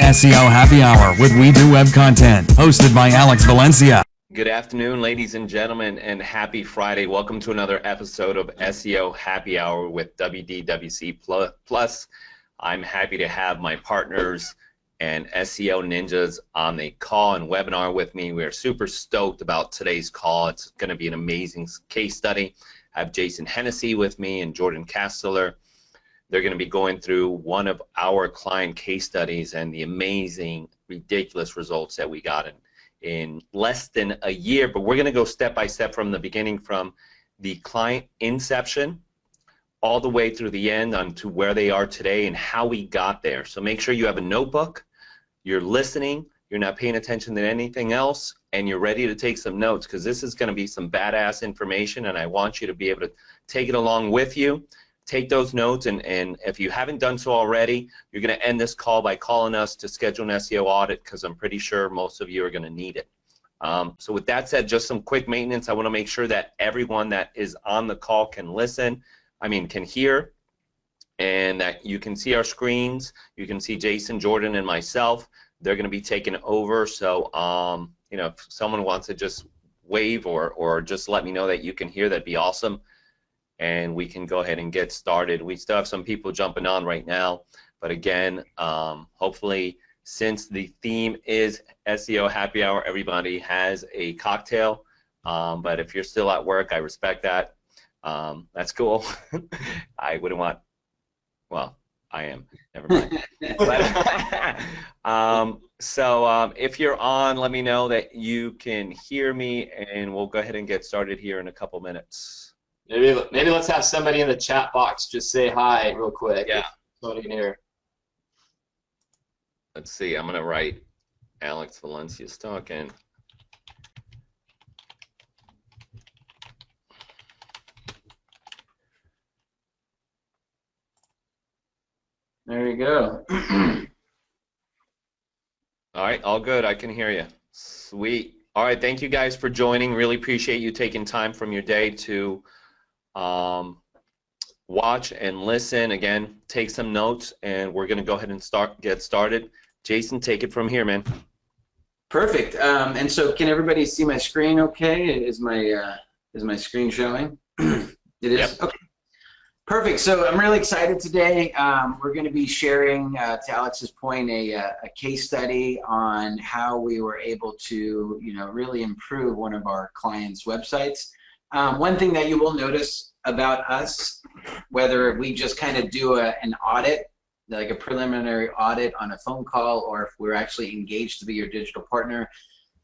SEO Happy Hour with We Do Web Content, hosted by Alex Valencia. Good afternoon, ladies and gentlemen, and happy Friday. Welcome to another episode of SEO Happy Hour with WDWC Plus. I'm happy to have my partners and SEO ninjas on the call and webinar with me. We are super stoked about today's call. It's going to be an amazing case study. I have Jason Hennessy with me and Jordan Casteller. They're going to be going through one of our client case studies and the amazing, ridiculous results that we got in less than a year. But we're going to go step by step from the beginning, from the client inception all the way through the end onto where they are today and how we got there. So make sure you have a notebook, you're listening, you're not paying attention to anything else, and you're ready to take some notes, because this is going to be some badass information, and I want you to be able to take it along with you. Take those notes, and if you haven't done so already, you're going to end this call by calling us to schedule an SEO audit, because I'm pretty sure most of you are going to need it. So with that said, just some quick maintenance. I want to make sure that everyone that is on the call can can hear, and that you can see our screens. You can see Jason, Jordan, and myself. They're going to be taking over, so if someone wants to just wave or just let me know that you can hear, that'd be awesome. And we can go ahead and get started. We still have some people jumping on right now, but again, hopefully, since the theme is SEO Happy Hour, everybody has a cocktail. But if you're still at work, I respect that. That's cool. I wouldn't want. Well, I am. Never mind. So if you're on, let me know that you can hear me, and we'll go ahead and get started here in a couple minutes. Maybe let's have somebody in the chat box just say hi real quick. Yeah. Somebody can hear. Let's see. I'm gonna write Alex Valencia's talking. There you go. All right, all good. I can hear you. Sweet. All right, thank you guys for joining. Really appreciate you taking time from your day to watch and listen. Again, take some notes, and we're going to go ahead and get started. Jason, take it from here, man. Perfect. And so, can everybody see my screen? Okay, is my screen showing? It is. Yep. Okay. Perfect. So I'm really excited today. We're going to be sharing, to Alex's point, a case study on how we were able to, really improve one of our clients' websites. One thing that you will notice about us, whether we just kind of do an audit, like a preliminary audit on a phone call, or if we're actually engaged to be your digital partner,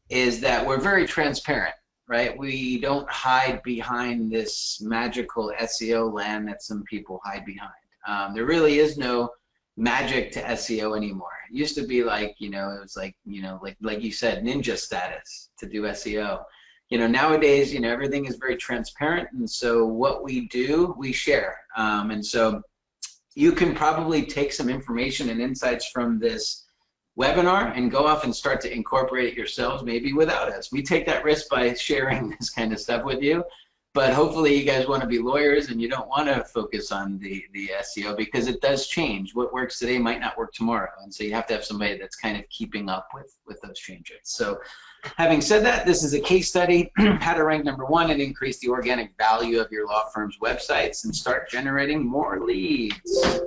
is that we're very transparent. Right? We don't hide behind this magical SEO land that some people hide behind. There really is no magic to SEO anymore. It used to be like, it was like, like you said, ninja status to do SEO. Nowadays, everything is very transparent, and so what we do, we share. And so you can probably take some information and insights from this webinar and go off and start to incorporate it yourselves, maybe without us. We take that risk by sharing this kind of stuff with you, but hopefully you guys want to be lawyers and you don't want to focus on the SEO, because it does change. What works today might not work tomorrow, and so you have to have somebody that's kind of keeping up with those changes. So having said that, this is a case study, how to rank #1 and increase the organic value of your law firm's websites and start generating more leads.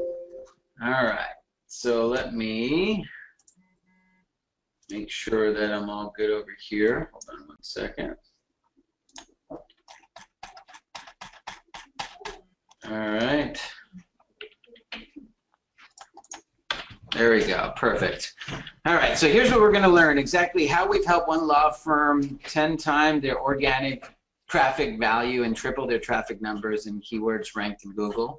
All right, so let me make sure that I'm all good over here. Hold on 1 second. All right. There we go. Perfect. All right. So here's what we're going to learn: exactly how we've helped one law firm 10 times their organic traffic value and triple their traffic numbers and keywords ranked in Google.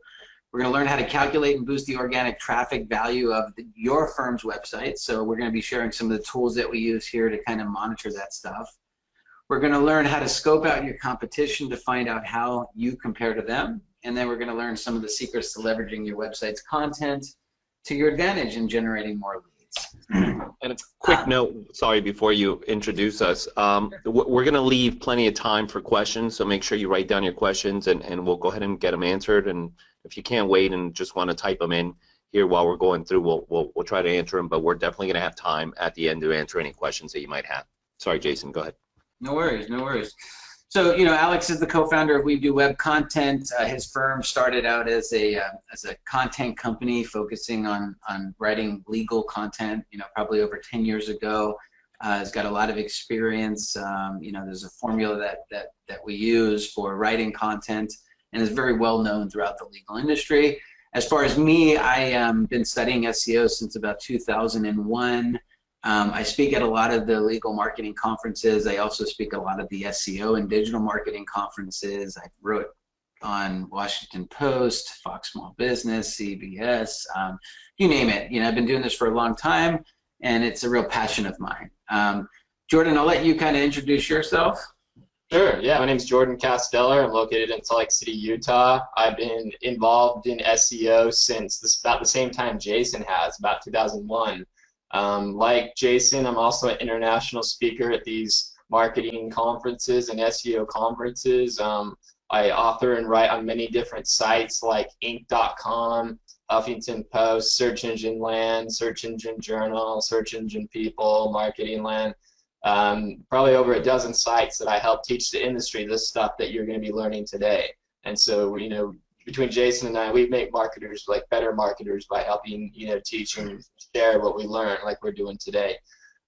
We're going to learn how to calculate and boost the organic traffic value of your firm's website. So we're going to be sharing some of the tools that we use here to kind of monitor that stuff. We're going to learn how to scope out your competition to find out how you compare to them. And then we're going to learn some of the secrets to leveraging your website's content to your advantage in generating more leads. And a quick note, sorry, before you introduce us, we're going to leave plenty of time for questions, so make sure you write down your questions, and we'll go ahead and get them answered. And if you can't wait and just want to type them in, here while we're going through. We'll try to answer them, but we're definitely going to have time at the end to answer any questions that you might have. Sorry, Jason, go ahead. No worries, no worries. So, Alex is the co-founder of We Do Web Content. His firm started out as a content company focusing on writing legal content, probably over 10 years ago. Has got a lot of experience. There's a formula that we use for writing content and is very well known throughout the legal industry. As far as me, I been studying SEO since about 2001. I speak at a lot of the legal marketing conferences. I also speak at a lot of the SEO and digital marketing conferences. I wrote on Washington Post, Fox Small Business, CBS, you name it. I've been doing this for a long time, and it's a real passion of mine. Jordan, I'll let you kind of introduce yourself. Sure, yeah, my name's Jordan Casteller. I'm located in Salt Lake City, Utah. I've been involved in SEO since about the same time Jason has, about 2001. Like Jason, I'm also an international speaker at these marketing conferences and SEO conferences. I author and write on many different sites like Inc.com, Huffington Post, Search Engine Land, Search Engine Journal, Search Engine People, Marketing Land. Probably over a dozen sites that I help teach the industry this stuff that you're going to be learning today. And so, between Jason and I, we make marketers better marketers by helping, teach and share what we learn like we're doing today.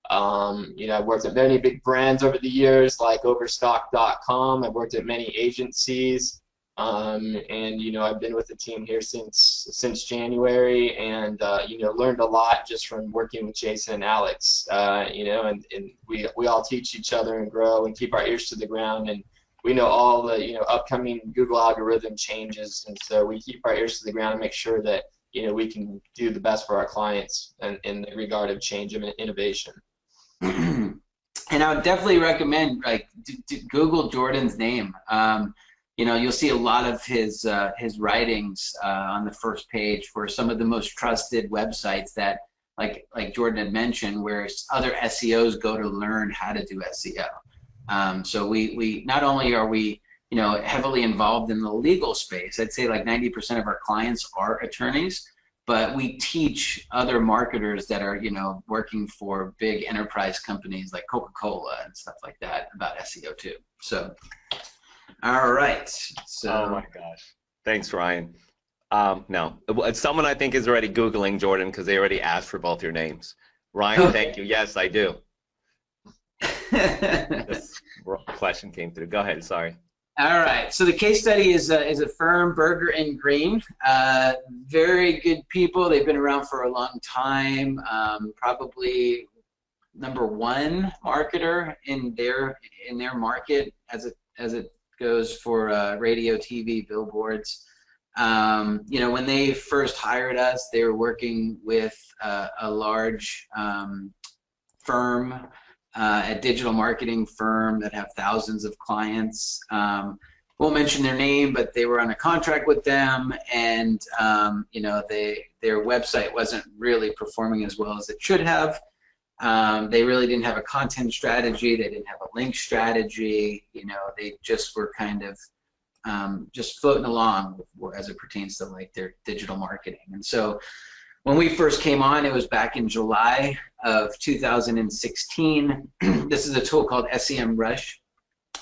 I've worked at many big brands over the years like Overstock.com. I've worked at many agencies, and I've been with the team here since January, and learned a lot just from working with Jason and Alex. And we all teach each other and grow and keep our ears to the ground, and we know all the upcoming Google algorithm changes, and so we keep our ears to the ground and make sure that we can do the best for our clients in the regard of change and innovation. And I would definitely recommend Google Jordan's name. You'll see a lot of his writings on the first page for some of the most trusted websites that, like Jordan had mentioned, where other SEOs go to learn how to do SEO. So we not only are we heavily involved in the legal space. I'd say like 90% of our clients are attorneys, but we teach other marketers that are working for big enterprise companies like Coca-Cola and stuff like that about SEO too. So. All right. So. Oh my gosh. Thanks, Ryan. No, someone I think is already Googling Jordan because they already asked for both your names. Ryan, thank you. Yes, I do. This question came through. Go ahead. Sorry. All right. So the case study is a firm, Berger and Green. Very good people. They've been around for a long time. Probably #1 marketer in their market as it goes for radio, TV, billboards. When they first hired us, they were working with a large firm, a digital marketing firm that have thousands of clients. Won't mention their name, but they were on a contract with them, and their website wasn't really performing as well as it should have. They really didn't have a content strategy. They didn't have a link strategy. They just were kind of just floating along as it pertains to like their digital marketing. And so when we first came on, it was back in July of 2016. This is a tool called SEMrush.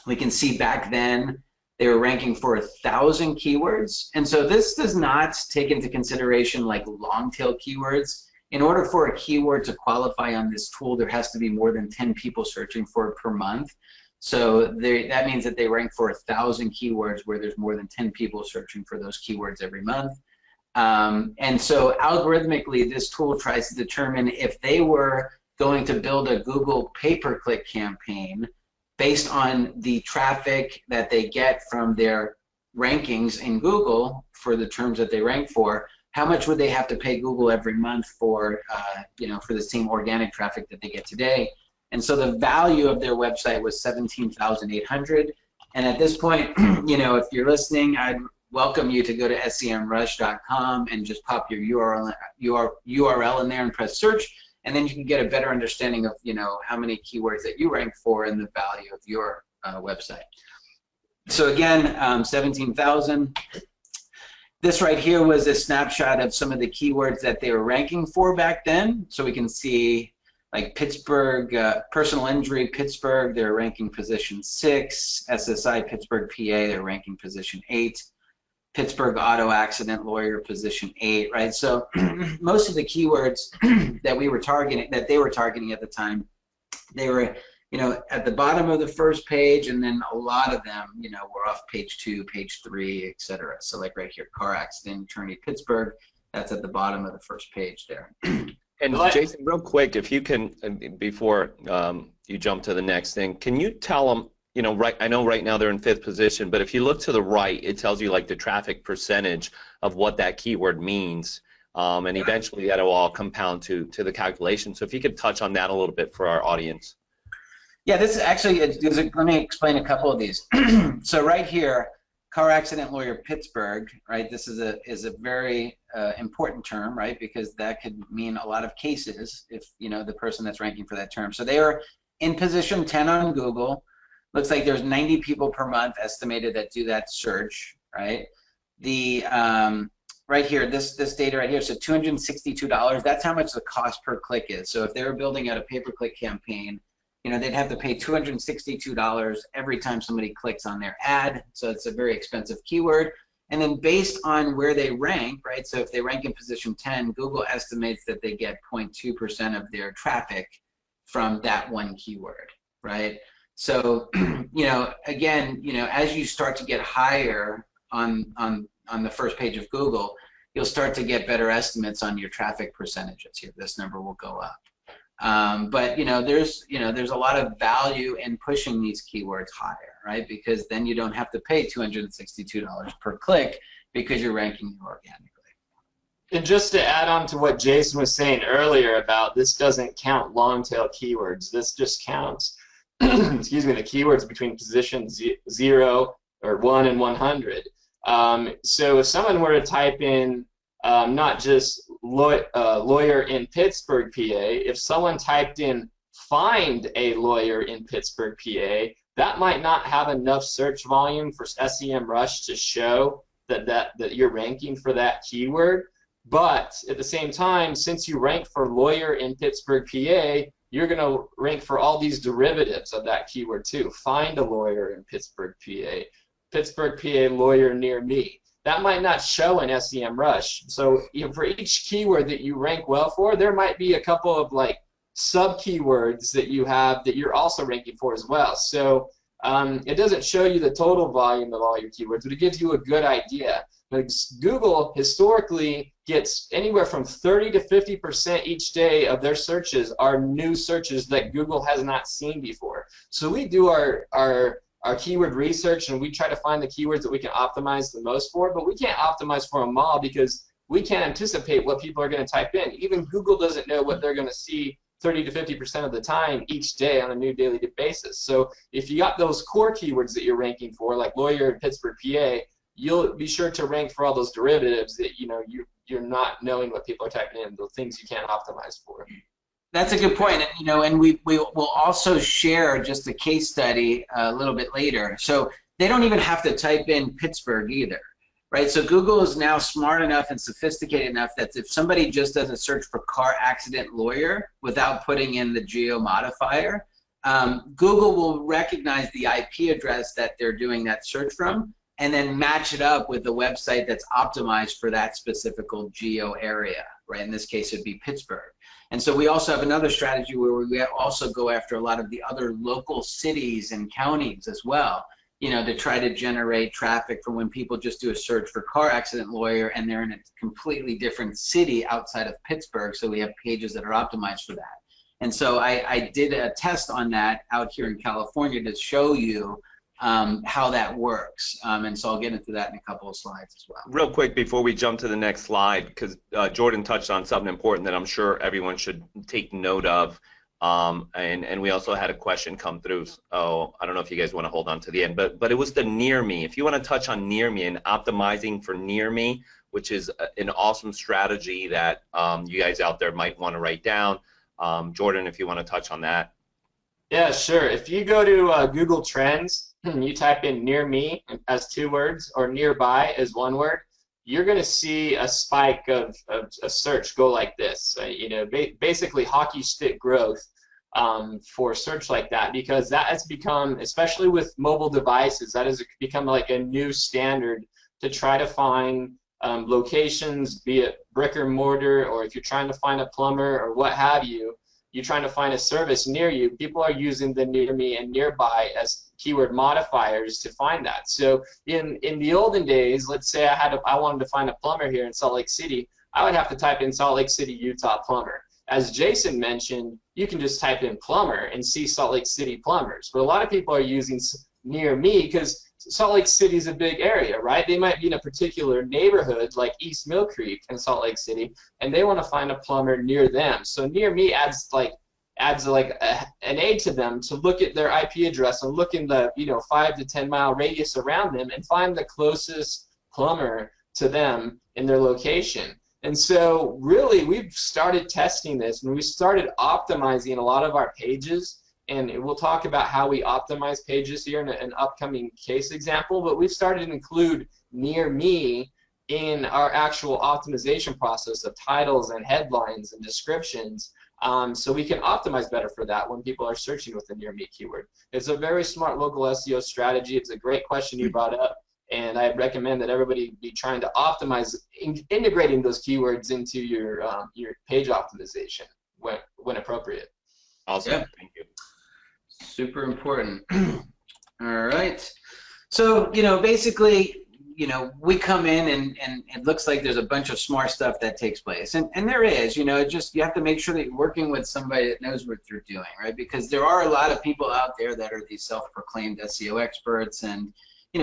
We can see back then they were ranking for 1,000 keywords. And so this does not take into consideration like long tail keywords. In order for a keyword to qualify on this tool, there has to be more than 10 people searching for it per month. So that means that they rank for 1,000 keywords where there's more than 10 people searching for those keywords every month. And so algorithmically, this tool tries to determine if they were going to build a Google pay-per-click campaign based on the traffic that they get from their rankings in Google for the terms that they rank for. How much would they have to pay Google every month for, for the same organic traffic that they get today? And so the value of their website was $17,800. And at this point, if you're listening, I'd welcome you to go to semrush.com and just pop your URL in there and press search, and then you can get a better understanding of how many keywords that you rank for and the value of your website. So again, 17,000. This right here was a snapshot of some of the keywords that they were ranking for back then. So we can see like Pittsburgh, personal injury, Pittsburgh, they're ranking position 6. SSI, Pittsburgh, PA, they're ranking position 8. Pittsburgh auto accident lawyer, position 8, right? So most of the keywords that we were targeting, that they were targeting at the time, they were, at the bottom of the first page, and then a lot of them, were off page 2, page 3, etc. So like right here, car accident, attorney, Pittsburgh, that's at the bottom of the first page there. And Jason, real quick, if you can, before you jump to the next thing, can you tell them, right? I know right now they're in 5th position, but if you look to the right, it tells you like the traffic percentage of what that keyword means, and eventually that will all compound to the calculation. So if you could touch on that a little bit for our audience. Yeah, this is actually, let me explain a couple of these. So right here, car accident lawyer Pittsburgh, right? This is a very important term, right? Because that could mean a lot of cases if the person that's ranking for that term. So they are in position 10 on Google. Looks like there's 90 people per month estimated that do that search, right? The right here, this data right here, so $262. That's how much the cost per click is. So if they were building out a pay-per-click campaign, they'd have to pay $262 every time somebody clicks on their ad. So it's a very expensive keyword. And then based on where they rank, right? So if they rank in position 10, Google estimates that they get 0.2% of their traffic from that one keyword, right? So, again, as you start to get higher on the first page of Google, you'll start to get better estimates on your traffic percentages here. This number will go up. But there's a lot of value in pushing these keywords higher, right? Because then you don't have to pay $262 per click because you're ranking organically. And just to add on to what Jason was saying earlier about this doesn't count long tail keywords. This just counts, excuse me, the keywords between position 0 or 1 and 100. So if someone were to type in not just lawyer in Pittsburgh, PA. If someone typed in find a lawyer in Pittsburgh, PA, that might not have enough search volume for SEMrush to show that you're ranking for that keyword. But at the same time, since you rank for lawyer in Pittsburgh, PA, you're going to rank for all these derivatives of that keyword too. Find a lawyer in Pittsburgh, PA. Pittsburgh, PA, lawyer near me. That might not show in SEMrush. So for each keyword that you rank well for, there might be a couple of like sub keywords that you have that you're also ranking for as well. So it doesn't show you the total volume of all your keywords, but it gives you a good idea. But Google historically gets anywhere from 30 to 50% each day of their searches are new searches that Google has not seen before. So we do our keyword research and we try to find the keywords that we can optimize the most for, but we can't optimize for them all because we can't anticipate what people are going to type in. Even Google doesn't know what they're going to see 30 to 50% of the time each day on a new daily basis. So if you got those core keywords that you're ranking for, like lawyer in Pittsburgh, PA, you'll be sure to rank for all those derivatives that you're not knowing what people are typing in, the things you can't optimize for. That's a good point. And we will also share just a case study a little bit later. So they don't even have to type in Pittsburgh either, right? So Google is now smart enough and sophisticated enough that if somebody just does a search for car accident lawyer without putting in the geo modifier, Google will recognize the IP address that they're doing that search from and then match it up with the website that's optimized for that specific geo area, right? In this case, it'd be Pittsburgh. And so we also have another strategy where we also go after a lot of the other local cities and counties as well, to try to generate traffic for when people just do a search for car accident lawyer and they're in a completely different city outside of Pittsburgh. So we have pages that are optimized for that. And so I did a test on that out here in California to show you how that works. And so I'll get into that in a couple of slides as well. Real quick before we jump to the next slide, because Jordan touched on something important that I'm sure everyone should take note of. And we also had a question come through. Oh, I don't know if you guys want to hold on to the end, but it was the near me. If you want to touch on near me and optimizing for near me, which is an awesome strategy that you guys out there might want to write down. Jordan, if you want to touch on that. Yeah, sure. If you go to Google Trends, you type in near me as 2 words or nearby as 1 word, you're going to see a spike of a search go like this. Basically hockey stick growth for search like that, because that has become, especially with mobile devices, that has become like a new standard to try to find locations, be it brick or mortar, or if you're trying to find a plumber or what have you, you're trying to find a service near you, people are using the near me and nearby as keyword modifiers to find that. So in the olden days, let's say I wanted to find a plumber here in Salt Lake City, I would have to type in Salt Lake City, Utah plumber. As Jason mentioned, you can just type in plumber and see Salt Lake City plumbers. But a lot of people are using near me because Salt Lake City is a big area, right? They might be in a particular neighborhood like East Mill Creek in Salt Lake City, and they want to find a plumber near them. So near me adds an aid to them to look at their IP address and look in the 5 to 10 mile radius around them and find the closest plumber to them in their location. And so really we've started testing this, and we started optimizing a lot of our pages, and we'll talk about how we optimize pages here in an upcoming case example, but we've started to include near me in our actual optimization process of titles and headlines and descriptions, so we can optimize better for that when people are searching with the near me keyword. It's a very smart local SEO strategy. It's a great question you brought up, and I recommend that everybody be trying to optimize integrating those keywords into your page optimization when appropriate. Awesome. Yeah. Thank you. Super important. All right. So, basically, we come in and it looks like there's a bunch of smart stuff that takes place. And there is, just you have to make sure that you're working with somebody that knows what they're doing, right? Because there are a lot of people out there that are these self-proclaimed SEO experts, and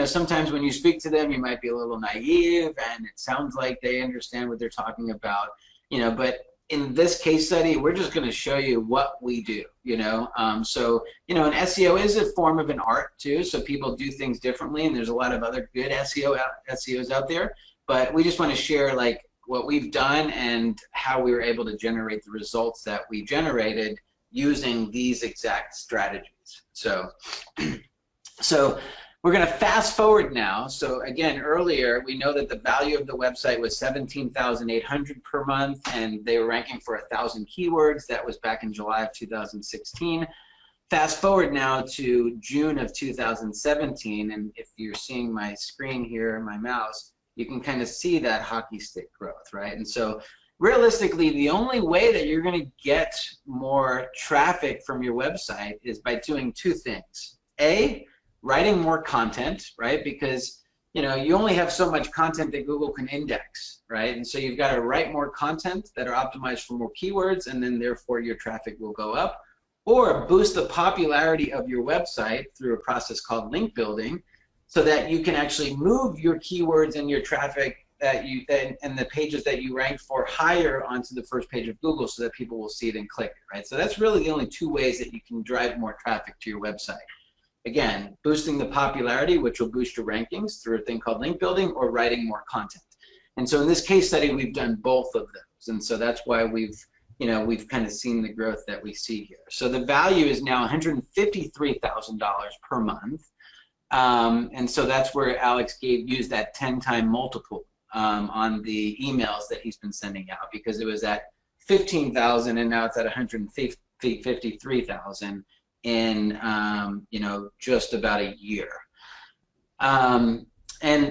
sometimes when you speak to them, you might be a little naive and it sounds like they understand what they're talking about, but in this case study, we're just going to show you what we do, So, an SEO is a form of an art too, so people do things differently, and there's a lot of other good SEOs out there, but we just want to share like what we've done and how we were able to generate the results that we generated using these exact strategies. So, we're going to fast forward now. So again, earlier we know that the value of the website was $17,800 per month, and they were ranking for 1,000 keywords. That was back in July of 2016. Fast forward now to June of 2017, and if you're seeing my screen here, my mouse, you can kind of see that hockey stick growth, right? And so realistically, the only way that you're going to get more traffic from your website is by doing two things. A, writing more content, right? Because you only have so much content that Google can index, right? And so you've got to write more content that are optimized for more keywords, and then therefore your traffic will go up. Or boost the popularity of your website through a process called link building, so that you can actually move your keywords and your traffic and the pages that you rank for higher onto the first page of Google, so that people will see it and click it, right? So that's really the only two ways that you can drive more traffic to your website. Again, boosting the popularity, which will boost your rankings through a thing called link building, or writing more content. And so in this case study, we've done both of those. And so that's why we've kind of seen the growth that we see here. So the value is now $153,000 per month. And so that's where Alex used that 10-time multiple on the emails that he's been sending out, because it was at 15,000 and now it's at 153,000 in just about a year. And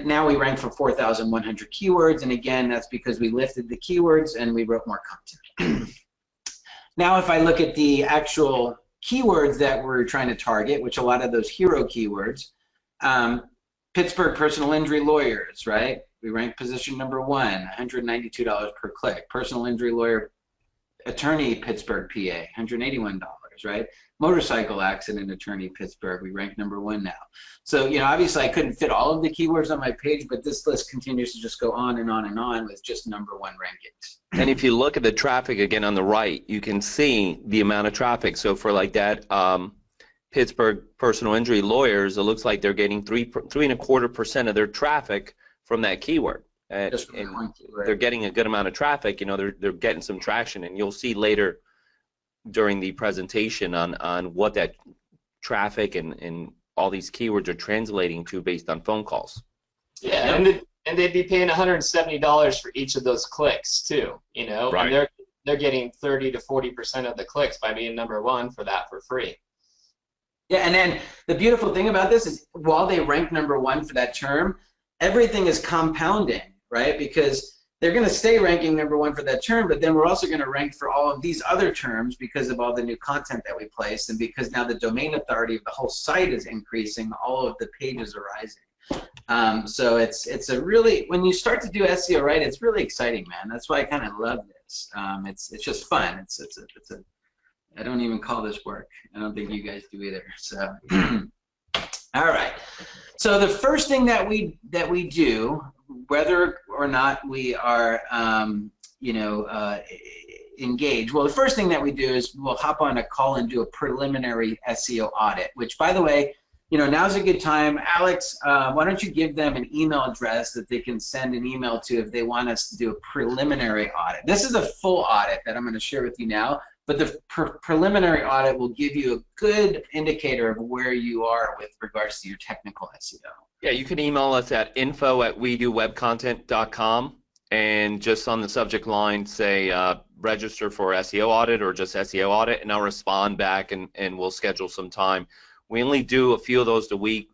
now we rank for 4,100 keywords, and again, that's because we lifted the keywords and we wrote more content. Now if I look at the actual keywords that we're trying to target, which a lot of those hero keywords, Pittsburgh personal injury lawyers, right? We rank position number 1, $192 per click. Personal injury lawyer attorney Pittsburgh, PA, $181, right? Motorcycle accident attorney Pittsburgh, we rank number 1 now. So, obviously I couldn't fit all of the keywords on my page, but this list continues to just go on and on and on with just number 1 rankings. And if you look at the traffic again on the right, you can see the amount of traffic. So for like that Pittsburgh personal injury lawyers, it looks like they're getting 3.25% of their traffic from that keyword. Just from one keyword. They're getting a good amount of traffic. They're getting some traction, and you'll see later during the presentation on what that traffic and all these keywords are translating to based on phone calls. Yeah, And they'd be paying $170 for each of those clicks too, you know, Right. and they're getting 30 to 40% of the clicks by being #1 for that for free. Yeah, and then the beautiful thing about this is while they rank #1 for that term, everything is compounding, right? Because they're going to stay ranking #1 for that term, but then we're also going to rank for all of these other terms because of all the new content that we place, and because now the domain authority of the whole site is increasing, all of the pages are rising. So it's a really, when you start to do SEO right, it's really exciting, man. That's why I kind of love this. It's just fun. It's a I don't even call this work. I don't think you guys do either. So all right. So the first thing that we do, whether or not we are engaged, well, the first thing that we do is we'll hop on a call and do a preliminary SEO audit, which, by the way, now's a good time. Alex, why don't you give them an email address that they can send an email to if they want us to do a preliminary audit. This is a full audit that I'm going to share with you now, but the preliminary audit will give you a good indicator of where you are with regards to your technical SEO. Yeah, you can email us at info@wedowebcontent.com, and just on the subject line say register for SEO audit or just SEO audit, and I'll respond back and we'll schedule some time. We only do a few of those a week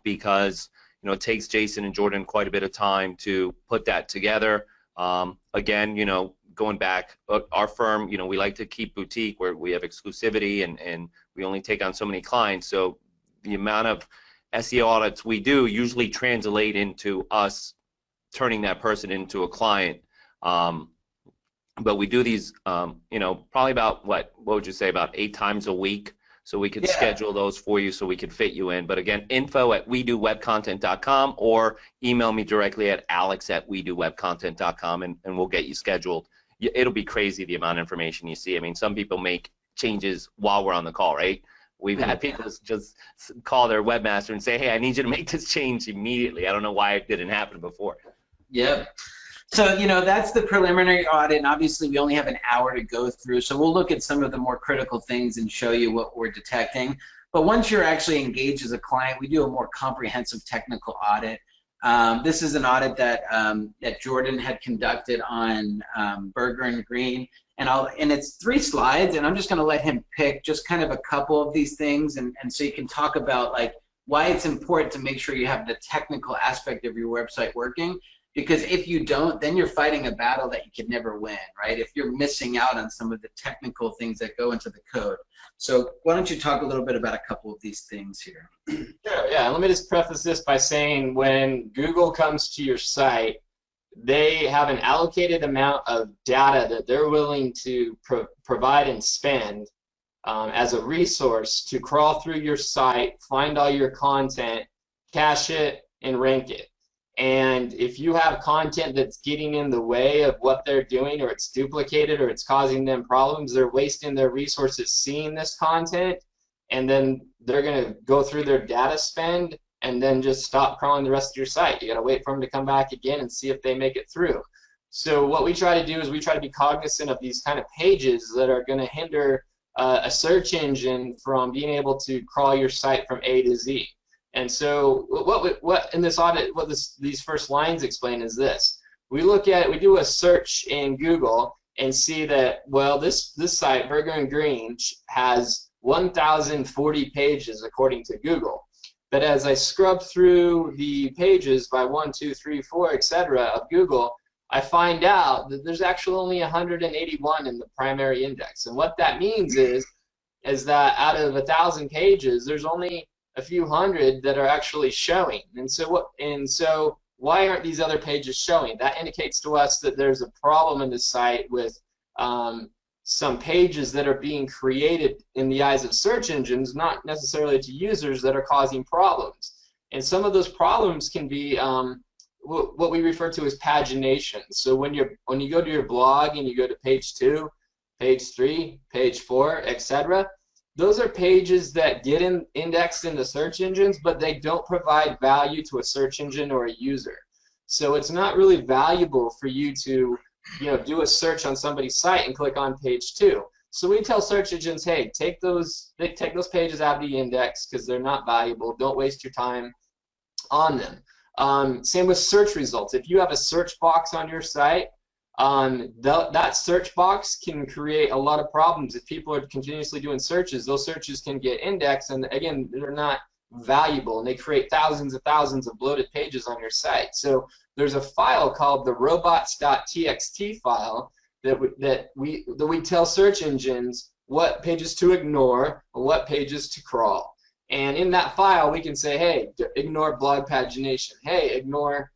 because it takes Jason and Jordan quite a bit of time to put that together. Again, going back, our firm, we like to keep boutique where we have exclusivity and we only take on so many clients. So the amount of SEO audits we do usually translate into us turning that person into a client. But we do these, probably about what would you say, about 8 times a week. So we could schedule those for you so we could fit you in. But again, info@wedowebcontent.com, or email me directly at alex@wedowebcontent.com, and we'll get you scheduled. It'll be crazy the amount of information you see. I mean, some people make changes while we're on the call, right? We've had people just call their webmaster and say, hey, I need you to make this change immediately. I don't know why it didn't happen before. Yep. So, that's the preliminary audit, and obviously we only have an hour to go through, so we'll look at some of the more critical things and show you what we're detecting. But once you're actually engaged as a client, we do a more comprehensive technical audit. This is an audit that Jordan had conducted on Burger and Green, and it's 3 slides, and I'm just going to let him pick just kind of a couple of these things, and so you can talk about like why it's important to make sure you have the technical aspect of your website working. Because if you don't, then you're fighting a battle that you can never win, right? If you're missing out on some of the technical things that go into the code. So why don't you talk a little bit about a couple of these things here? Sure, yeah. Let me just preface this by saying when Google comes to your site, they have an allocated amount of data that they're willing to provide and spend as a resource to crawl through your site, find all your content, cache it, and rank it. And if you have content that's getting in the way of what they're doing, or it's duplicated, or it's causing them problems, they're wasting their resources seeing this content, and then they're going to go through their data spend and then just stop crawling the rest of your site. You got to wait for them to come back again and see if they make it through. So what we try to do is we try to be cognizant of these kind of pages that are going to hinder a search engine from being able to crawl your site from A to Z. And so what in this audit, these first lines explain is this. We do a search in Google and see that, well, this site, Burger and Green, has 1,040 pages according to Google. But as I scrub through the pages by 1, 2, 3, 4, etc. of Google, I find out that there's actually only 181 in the primary index. And what that means is that out of 1,000 pages, there's only a few hundred that are actually showing. And so why aren't these other pages showing? That indicates to us that there's a problem in the site with some pages that are being created in the eyes of search engines, not necessarily to users, that are causing problems. And some of those problems can be what we refer to as pagination. So when you go to your blog and you go to page 2, page 3, page 4, etc., those are pages that get indexed in the search engines, but they don't provide value to a search engine or a user. So it's not really valuable for you to do a search on somebody's site and click on page 2. So we tell search engines, hey, take those pages out of the index because they're not valuable. Don't waste your time on them. Same with search results. If you have a search box on your site, that search box can create a lot of problems. If people are continuously doing searches, those searches can get indexed, and again, they're not valuable, and they create thousands of bloated pages on your site. So there's a file called the robots.txt file that we tell search engines what pages to ignore and what pages to crawl. And in that file, we can say, hey, ignore blog pagination. Hey, ignore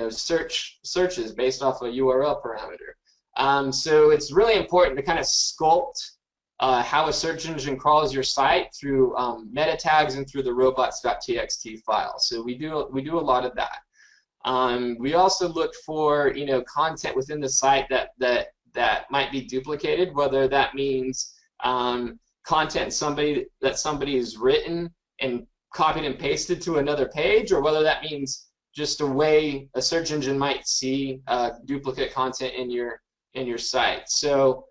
searches based off a URL parameter. So it's really important to kind of sculpt how a search engine crawls your site through meta tags and through the robots.txt file. So we do a lot of that. We also look for content within the site that might be duplicated, whether that means content that somebody has written and copied and pasted to another page, or whether that means just a way a search engine might see duplicate content in your site. So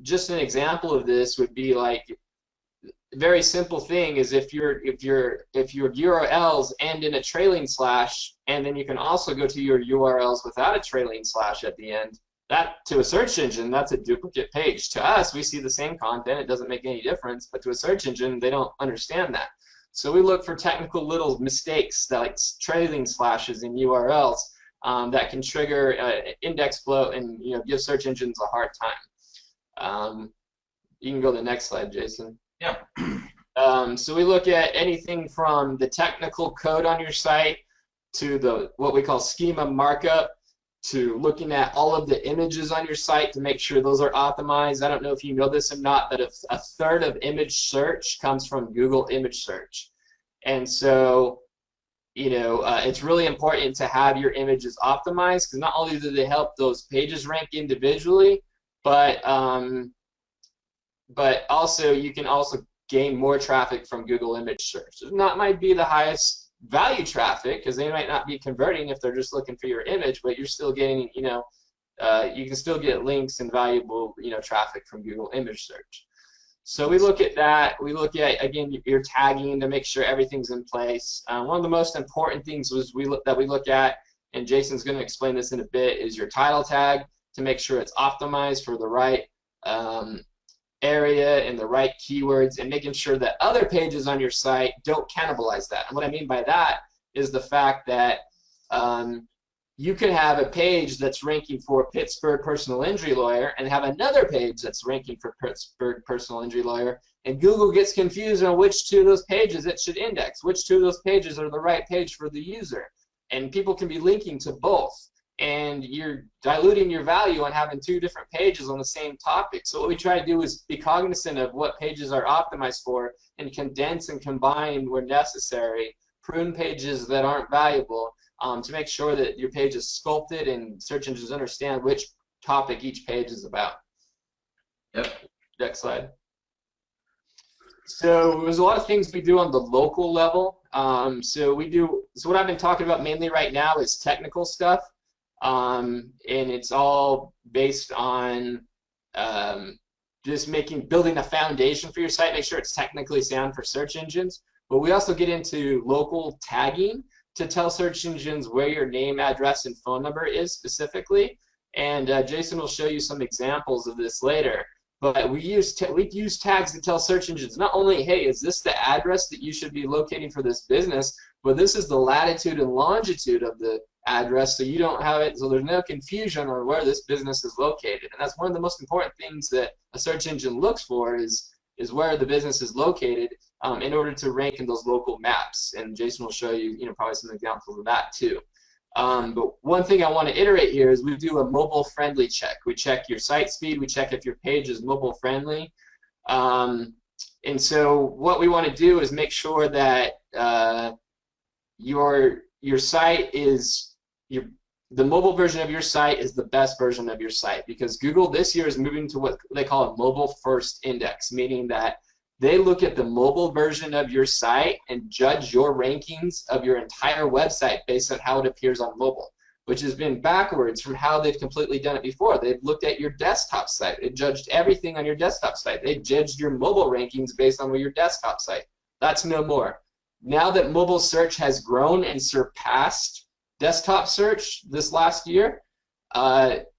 just an example of this would be like a very simple thing is if your URLs end in a trailing slash, and then you can also go to your URLs without a trailing slash at the end. That, to a search engine, that's a duplicate page. To us, we see the same content, it doesn't make any difference, but to a search engine, they don't understand that. So we look for technical little mistakes, like trailing slashes in URLs, that can trigger index bloat and give search engines a hard time. You can go to the next slide, Jason. Yeah. So we look at anything from the technical code on your site to what we call schema markup, to looking at all of the images on your site to make sure those are optimized. I don't know if you know this or not, but a third of image search comes from Google image search. And so, it's really important to have your images optimized, because not only do they help those pages rank individually, but also you can also gain more traffic from Google image search. It might be the highest value traffic, because they might not be converting if they're just looking for your image, but you're still getting, you can still get links and valuable, traffic from Google image search. So we look at that. We look at, again, your tagging to make sure everything's in place. One of the most important things that we look at, and Jason's going to explain this in a bit, is your title tag, to make sure it's optimized for the right area and the right keywords, and making sure that other pages on your site don't cannibalize that. And what I mean by that is the fact that you could have a page that's ranking for Pittsburgh personal injury lawyer and have another page that's ranking for Pittsburgh personal injury lawyer, and Google gets confused on which two of those pages it should index, which two of those pages are the right page for the user. And people can be linking to both, and you're diluting your value on having two different pages on the same topic. So what we try to do is be cognizant of what pages are optimized for, and condense and combine where necessary, prune pages that aren't valuable, to make sure that your page is sculpted and search engines understand which topic each page is about. Yep. Next slide. So there's a lot of things we do on the local level. So what I've been talking about mainly right now is technical stuff. And it's all based on just building a foundation for your site, make sure it's technically sound for search engines. But we also get into local tagging to tell search engines where your name, address, and phone number is specifically. And Jason will show you some examples of this later. But we use tags to tell search engines not only, hey, is this the address that you should be locating for this business, but this is the latitude and longitude of the address, so you don't have it, so there's no confusion on where this business is located. And that's one of the most important things that a search engine looks for is where the business is located, in order to rank in those local maps. And Jason will show you, probably some examples of that too. But one thing I want to iterate here is we do a mobile-friendly check. We check your site speed. We check if your page is mobile-friendly. And so what we want to do is make sure that your site is the mobile version of your site is the best version of your site, because Google this year is moving to what they call a mobile-first index, meaning that they look at the mobile version of your site and judge your rankings of your entire website based on how it appears on mobile, which has been backwards from how they've completely done it before. They've looked at your desktop site. They judged everything on your desktop site. They judged your mobile rankings based on your desktop site. That's no more. now that mobile search has grown and surpassed desktop search this last year,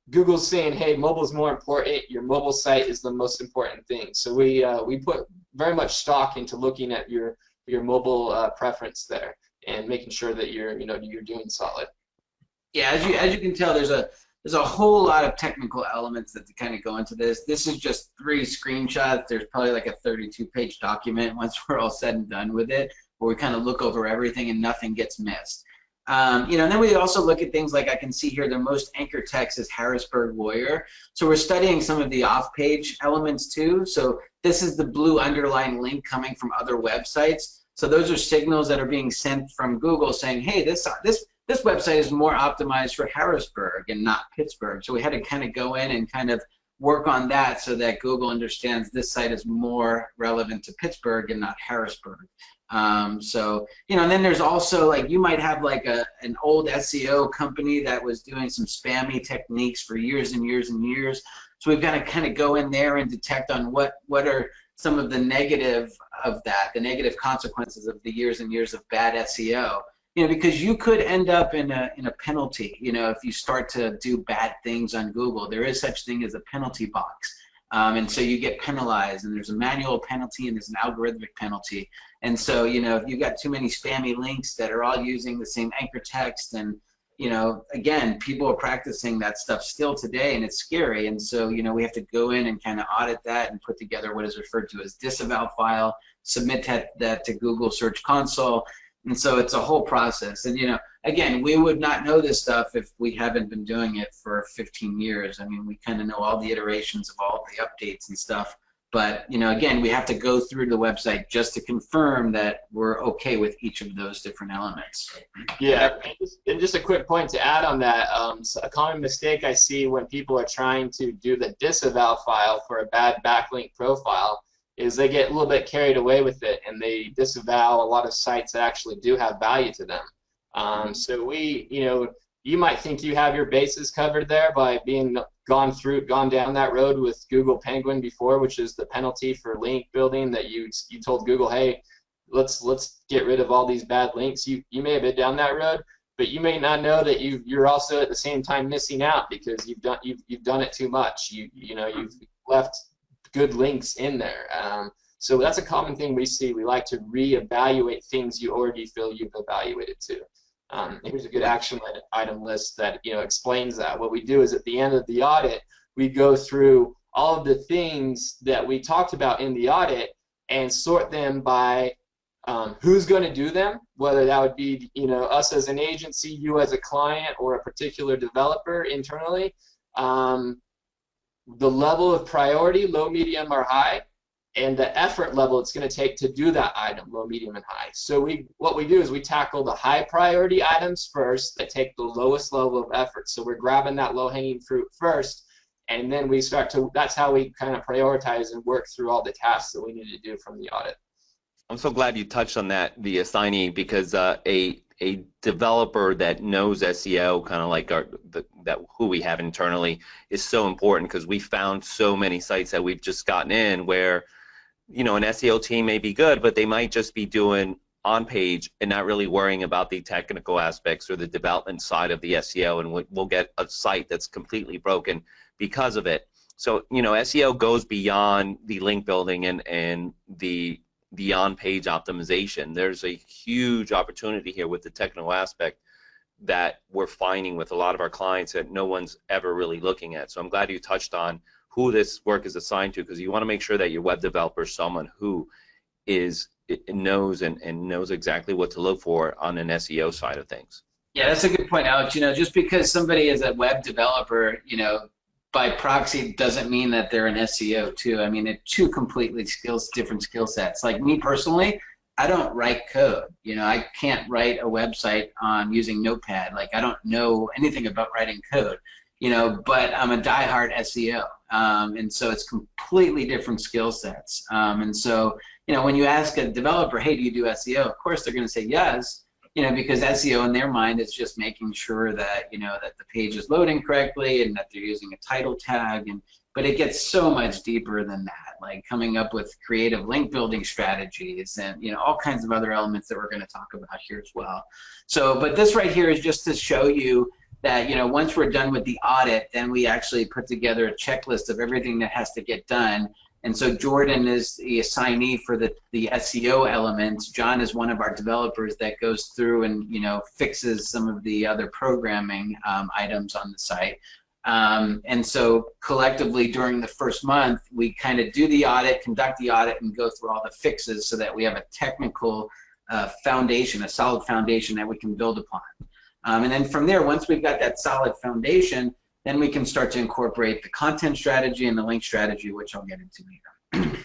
Google's saying, hey, mobile is more important. Your mobile site is the most important thing. So we put very much stock into looking at your mobile preference there and making sure that you're doing solid. Yeah, as you can tell, there's a whole lot of technical elements that kind of go into this. This is just 3 screenshots. There's probably like a 32-page document once we're all said and done with it, where we kind of look over everything and nothing gets missed. And then we also look at things like, I can see here the most anchor text is Harrisburg lawyer. So we're studying some of the off-page elements too. So this is the blue underlying link coming from other websites. So those are signals that are being sent from Google saying, hey, this website is more optimized for Harrisburg and not Pittsburgh. So we had to kind of go in and kind of work on that so that Google understands this site is more relevant to Pittsburgh and not Harrisburg. So, and then there's also, like, you might have like an old SEO company that was doing some spammy techniques for years and years and years. So we've got to kind of go in there and detect on what are some of the negative of that, the negative consequences of the years and years of bad SEO. Because you could end up in a penalty, if you start to do bad things on Google. There is such thing as a penalty box. And so you get penalized, and there's a manual penalty and there's an algorithmic penalty. And so, if you've got too many spammy links that are all using the same anchor text, and, again, people are practicing that stuff still today, and it's scary. And so, we have to go in and kind of audit that and put together what is referred to as disavow file, submit that to Google Search Console. And so it's a whole process. And, again, we would not know this stuff if we haven't been doing it for 15 years. I mean, we kind of know all the iterations of all the updates and stuff. But, again, we have to go through the website just to confirm that we're okay with each of those different elements. Yeah, and just a quick point to add on that, so a common mistake I see when people are trying to do the disavow file for a bad backlink profile is they get a little bit carried away with it, and they disavow a lot of sites that actually do have value to them. So you might think you have your bases covered there by being gone down that road with Google Penguin before, which is the penalty for link building that you told Google, hey, let's get rid of all these bad links. You may have been down that road, but you may not know that you're also at the same time missing out because you've done it too much. You've left good links in there. So that's a common thing we see. We like to reevaluate things you already feel you've evaluated too. Here's a good action item list that explains that. What we do is at the end of the audit, we go through all of the things that we talked about in the audit and sort them by who's going to do them, whether that would be us as an agency, you as a client, or a particular developer internally. The level of priority, low, medium, or high, and the effort level it's going to take to do that item, low, medium, and high. So what we do is we tackle the high priority items first that take the lowest level of effort. So we're grabbing that low-hanging fruit first, and then we that's how we kind of prioritize and work through all the tasks that we need to do from the audit. I'm so glad you touched on that, the assignee, because a developer that knows SEO, kind of like who we have internally, is so important, because we found so many sites that we've just gotten in where, an SEO team may be good, but they might just be doing on page and not really worrying about the technical aspects or the development side of the SEO, and we'll get a site that's completely broken because of it. So, SEO goes beyond the link building and the on-page optimization. There's a huge opportunity here with the technical aspect that we're finding with a lot of our clients that no one's ever really looking at. So I'm glad you touched on who this work is assigned to, because you want to make sure that your web developer is someone who knows exactly what to look for on an SEO side of things. Yeah, that's a good point, Alex. Just because somebody is a web developer, by proxy doesn't mean that they're an SEO too. I mean, it's two completely different skill sets. Like me personally, I don't write code. I can't write a website using Notepad. Like, I don't know anything about writing code. But I'm a diehard SEO, and so it's completely different skill sets. And so, when you ask a developer, hey, do you do SEO? Of course, they're going to say yes. Because SEO in their mind is just making sure that, that the page is loading correctly and that they're using a title tag and but it gets so much deeper than that, like coming up with creative link building strategies and, you know, all kinds of other elements that we're going to talk about here as well. So, but this right here is just to show you that, you know, once we're done with the audit, then we actually put together a checklist of everything that has to get done. And so Jordan is the assignee for the SEO elements. John is one of our developers that goes through and, you know, fixes some of the other programming items on the site. And so collectively during the first month, we kind of do the audit, conduct the audit, and go through all the fixes so that we have a technical foundation, a solid foundation that we can build upon. And then from there, once we've got that solid foundation, then we can start to incorporate the content strategy and the link strategy, which I'll get into later.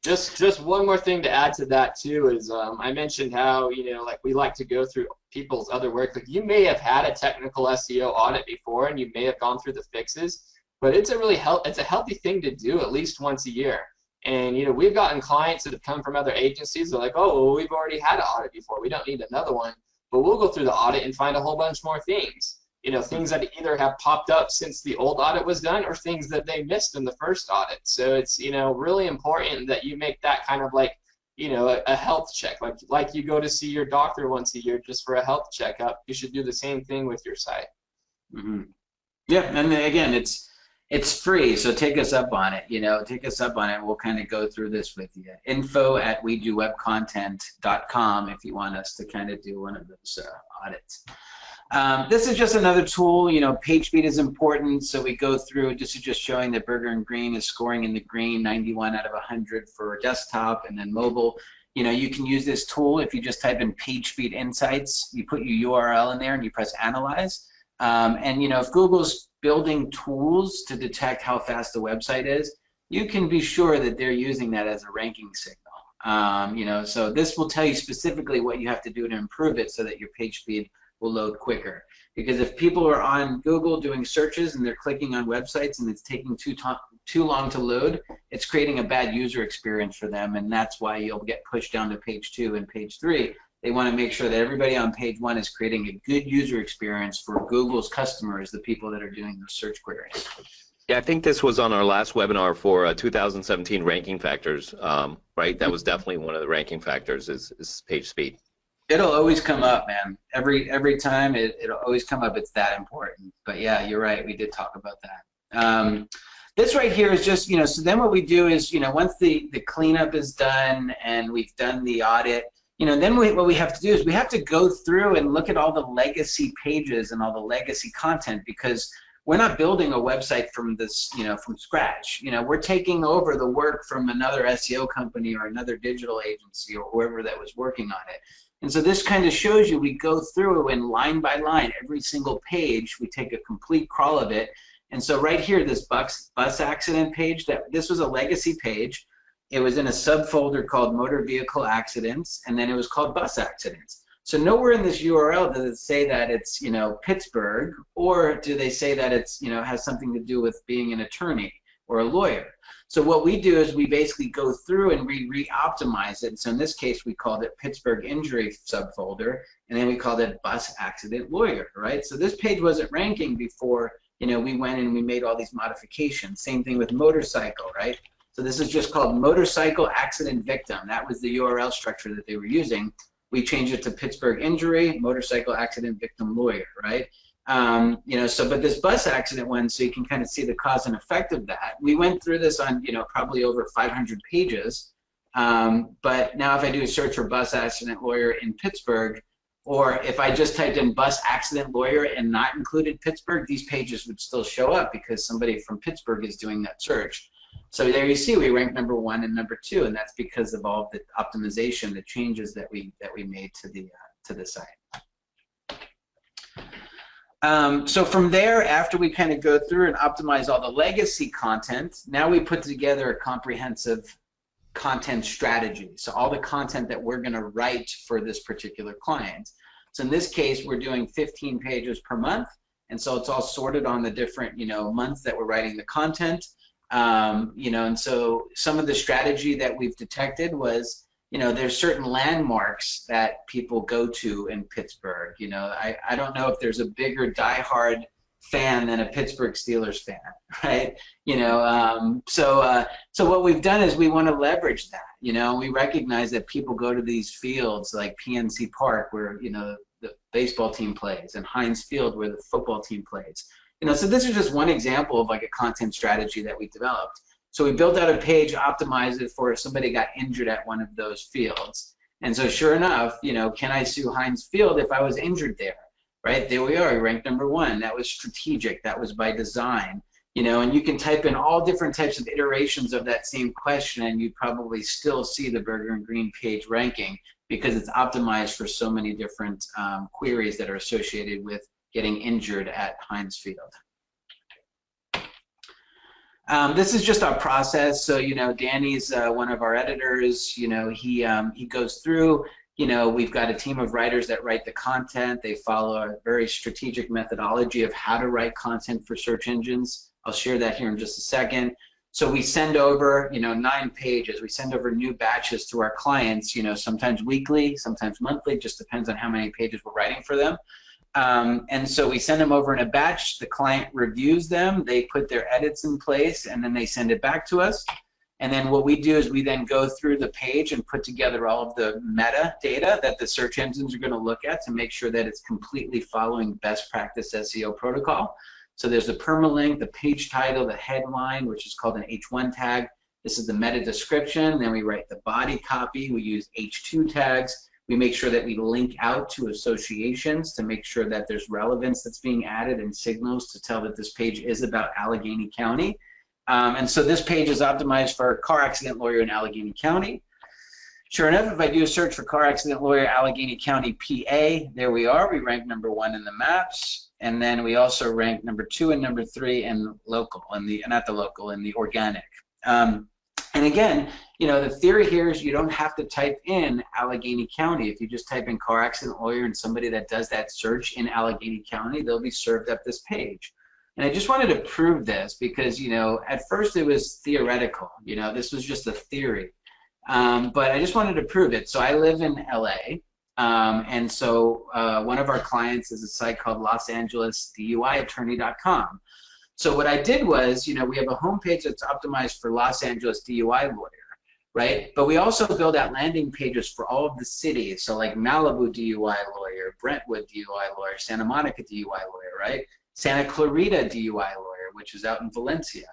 Just one more thing to add to that too is I mentioned how, you know, like we like to go through people's other work. Like you may have had a technical SEO audit before and you may have gone through the fixes, but it's a healthy thing to do at least once a year. And, you know, we've gotten clients that have come from other agencies. They're like, oh, well, we've already had an audit before. We don't need another one. But we'll go through the audit and find a whole bunch more things. You know, things that either have popped up since the old audit was done or things that they missed in the first audit. So it's, you know, really important that you make that kind of like, you know, a health check. Like you go to see your doctor once a year just for a health checkup. You should do the same thing with your site. Mm-hmm. Yeah, and again, it's free, so take us up on it. You know, take us up on it. We'll kind of go through this with you. info@wedowebcontent.com if you want us to kind of do one of those audits. This is just another tool. You know, page speed is important, so we go through. This is just showing that Burger and Green is scoring in the green, 91 out of 100 for desktop and then mobile. You know, you can use this tool if you just type in page speed insights. You put your URL in there and you press analyze. And you know, if Google's building tools to detect how fast the website is, you can be sure that they're using that as a ranking signal. You know, so this will tell you specifically what you have to do to improve it so that your page speed will load quicker. Because if people are on Google doing searches and they're clicking on websites and it's taking too long to load, it's creating a bad user experience for them, and that's why you'll get pushed down to page 2 and page 3. They want to make sure that everybody on page 1 is creating a good user experience for Google's customers, the people that are doing those search queries. Yeah, I think this was on our last webinar for 2017 ranking factors, right? That was definitely one of the ranking factors is page speed. It'll always come up, man. Every time it'll always come up. It's that important. But yeah, you're right. We did talk about that. This right here is just, you know, so then what we do is, you know, once the cleanup is done and we've done the audit, you know, then what we have to do is we have to go through and look at all the legacy pages and all the legacy content, because we're not building a website from this, you know, from scratch. You know, we're taking over the work from another SEO company or another digital agency or whoever that was working on it. And so this kind of shows you, we go through and line by line, every single page, we take a complete crawl of it. And so right here, this bus accident page, this was a legacy page. It was in a subfolder called motor vehicle accidents, and then it was called bus accidents. So nowhere in this URL does it say that it's, you know, Pittsburgh, or do they say that it's, you know, has something to do with being an attorney or a lawyer. So what we do is we basically go through and we re-optimize it. So in this case, we called it Pittsburgh injury subfolder, and then we called it bus accident lawyer, right? So this page wasn't ranking before, you know, we went and we made all these modifications. Same thing with motorcycle, right? So this is just called motorcycle accident victim. That was the URL structure that they were using. We changed it to Pittsburgh injury, motorcycle accident victim lawyer, right? You know, so, but this bus accident one, so you can kind of see the cause and effect of that. We went through this on, you know, probably over 500 pages. But now if I do a search for bus accident lawyer in Pittsburgh, or if I just typed in bus accident lawyer and not included Pittsburgh, these pages would still show up because somebody from Pittsburgh is doing that search. So there you see we rank number 1 and number 2, and that's because of all the optimization, the changes that we made to the site. So from there, after we kind of go through and optimize all the legacy content, now we put together a comprehensive content strategy. So all the content that we're going to write for this particular client. So in this case, we're doing 15 pages per month, and so it's all sorted on the different, you know, months that we're writing the content. You know, and so some of the strategy that we've detected was, you know, there's certain landmarks that people go to in Pittsburgh. You know, I don't know if there's a bigger diehard fan than a Pittsburgh Steelers fan, right? So what we've done is we want to leverage that. We recognize that people go to these fields like PNC Park, where the baseball team plays, and Heinz Field, where the football team plays. So this is just one example of like a content strategy that we developed. So we built out a page, optimized it for if somebody got injured at one of those fields. And so sure enough, can I sue Heinz Field if I was injured there? Right, there we are, we ranked #1. That was strategic, that was by design. And you can type in all different types of iterations of that same question, and you probably still see the Burger and Green page ranking, because it's optimized for so many different queries that are associated with getting injured at Heinz Field. This is just our process. So Danny's one of our editors. He goes through. We've got a team of writers that write the content. They follow a very strategic methodology of how to write content for search engines. I'll share that here in just a second. So we send over, 9 pages. We send over new batches to our clients, sometimes weekly, sometimes monthly, just depends on how many pages we're writing for them. And so we send them over in a batch. The client reviews them. They put their edits in place, and then they send it back to us. And then what we do is we then go through the page and put together all of the metadata that the search engines are going to look at to make sure that it's completely following best practice SEO protocol. So there's the permalink, the page title, the headline, which is called an H1 tag. This is the meta description. Then we write the body copy. We use H2 tags. We make sure that we link out to associations to make sure that there's relevance that's being added and signals to tell that this page is about Allegheny County. And so this page is optimized for car accident lawyer in Allegheny County. Sure enough, if I do a search for car accident lawyer Allegheny County, PA, there we are. We rank #1 in the maps, and then we also rank #2 and #3 in local, in the organic. And again, the theory here is you don't have to type in Allegheny County. If you just type in car accident lawyer and somebody that does that search in Allegheny County, they'll be served up this page. And I just wanted to prove this because, at first it was theoretical. This was just a theory. But I just wanted to prove it. So I live in LA. And so one of our clients is a site called LosAngelesDUIattorney.com. So what I did was, we have a homepage that's optimized for Los Angeles DUI lawyer, right? But we also build out landing pages for all of the cities. So like Malibu DUI lawyer, Brentwood DUI lawyer, Santa Monica DUI lawyer, right? Santa Clarita DUI lawyer, which is out in Valencia.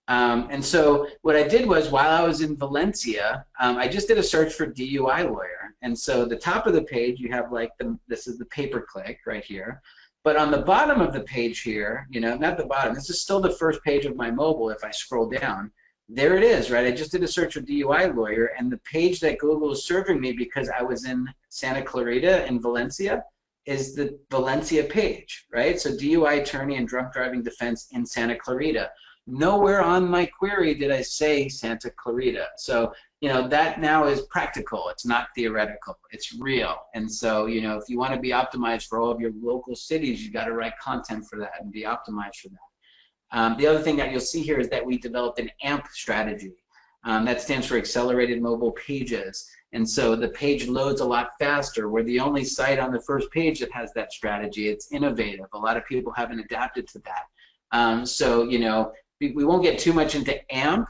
And so what I did was, while I was in Valencia, I just did a search for DUI lawyer. And so the top of the page, you have like this is the pay-per-click right here. But on the bottom of the page here, not the bottom, this is still the first page of my mobile. If I scroll down, there it is, right? I just did a search for DUI lawyer, and the page that Google is serving me because I was in Santa Clarita in Valencia is the Valencia page, right? So DUI attorney and drunk driving defense in Santa Clarita. Nowhere on my query did I say Santa Clarita. So, that now is practical. It's not theoretical. It's real. And so, if you want to be optimized for all of your local cities, you got to write content for that and be optimized for that. The other thing that you'll see here is that we developed an AMP strategy. That stands for Accelerated Mobile Pages. And so the page loads a lot faster. We're the only site on the first page that has that strategy. It's innovative. A lot of people haven't adapted to that. So, we won't get too much into AMP,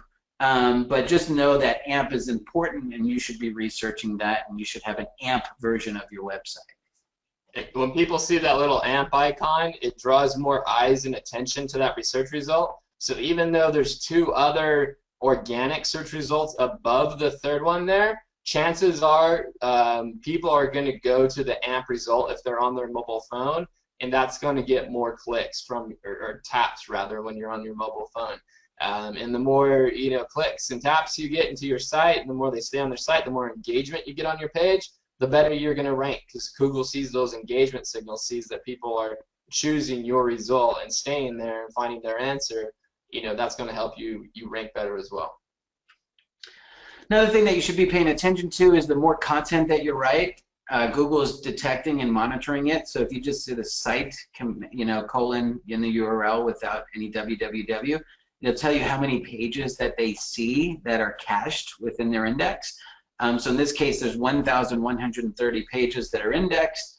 but just know that AMP is important, and you should be researching that, and you should have an AMP version of your website. When people see that little AMP icon, it draws more eyes and attention to that research result. So even though there's 2 other organic search results above the 3rd one there, chances are people are going to go to the AMP result if they're on their mobile phone, and that's going to get more clicks or taps rather when you're on your mobile phone. And the more clicks and taps you get into your site, and the more they stay on their site, the more engagement you get on your page, the better you're going to rank, because Google sees those engagement signals, sees that people are choosing your result and staying there and finding their answer. That's going to help you rank better as well. Another thing that you should be paying attention to is the more content that you write, Google is detecting and monitoring it. So if you just did a site, colon in the URL without any www, it'll tell you how many pages that they see that are cached within their index. So in this case, there's 1,130 pages that are indexed.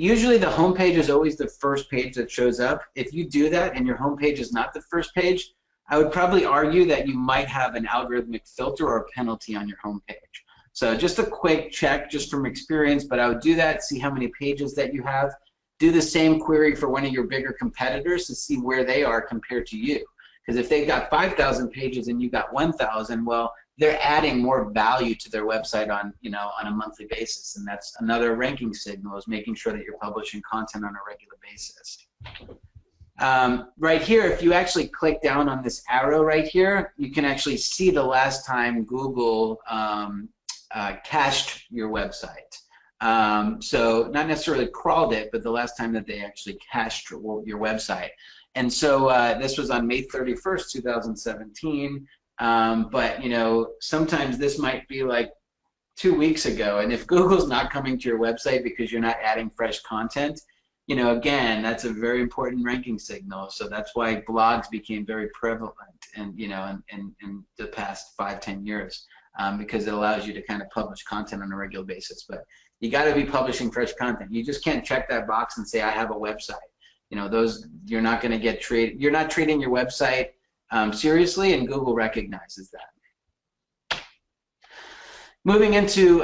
Usually the homepage is always the first page that shows up. If you do that and your homepage is not the first page, I would probably argue that you might have an algorithmic filter or a penalty on your homepage. So just a quick check just from experience, but I would do that, see how many pages that you have. Do the same query for one of your bigger competitors to see where they are compared to you. Because if they've got 5,000 pages and you got 1,000, well, they're adding more value to their website on, on a monthly basis, and that's another ranking signal, is making sure that you're publishing content on a regular basis. Right here, if you actually click down on this arrow right here, you can actually see the last time Google cached your website. So not necessarily crawled it, but the last time that they actually cached your website. And so this was on May 31st, 2017. But sometimes this might be like 2 weeks ago, and if Google's not coming to your website because you're not adding fresh content, again, that's a very important ranking signal. So that's why blogs became very prevalent, and in the past 5-10 years, because it allows you to kind of publish content on a regular basis. But you got to be publishing fresh content. You just can't check that box and say I have a website. You're not going to get treated. You're not treating your website seriously, and Google recognizes that. Moving into,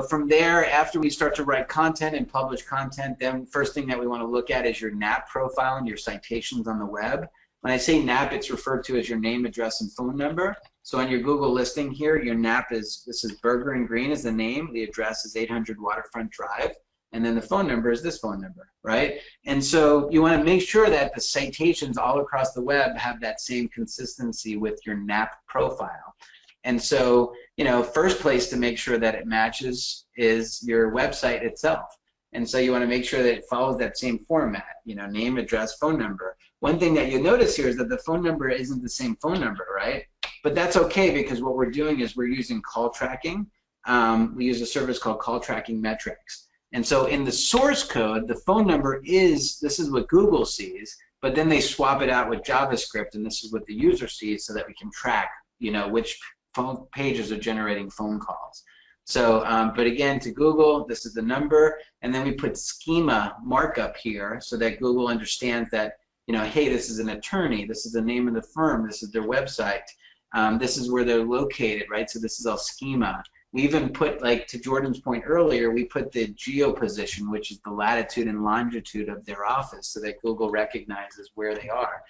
from there, after we start to write content and publish content, then first thing that we want to look at is your NAP profile and your citations on the web. When I say NAP, it's referred to as your name, address, and phone number. So on your Google listing here, your NAP this is Burger and Green is the name, the address is 800 Waterfront Drive, and then the phone number is this phone number, right? And so you want to make sure that the citations all across the web have that same consistency with your NAP profile. And so, first place to make sure that it matches is your website itself. And so you want to make sure that it follows that same format, name, address, phone number. One thing that you'll notice here is that the phone number isn't the same phone number, right? But that's okay, because what we're doing is we're using call tracking. We use a service called Call Tracking Metrics. And so in the source code, the phone number this is what Google sees, but then they swap it out with JavaScript, and this is what the user sees, so that we can track, which phone pages are generating phone calls. So, but again, to Google, this is the number, and then we put schema markup here so that Google understands that, hey, this is an attorney, this is the name of the firm, this is their website, this is where they're located, right? So this is all schema. We even put, like to Jordan's point earlier, we put the geo position, which is the latitude and longitude of their office, so that Google recognizes where they are.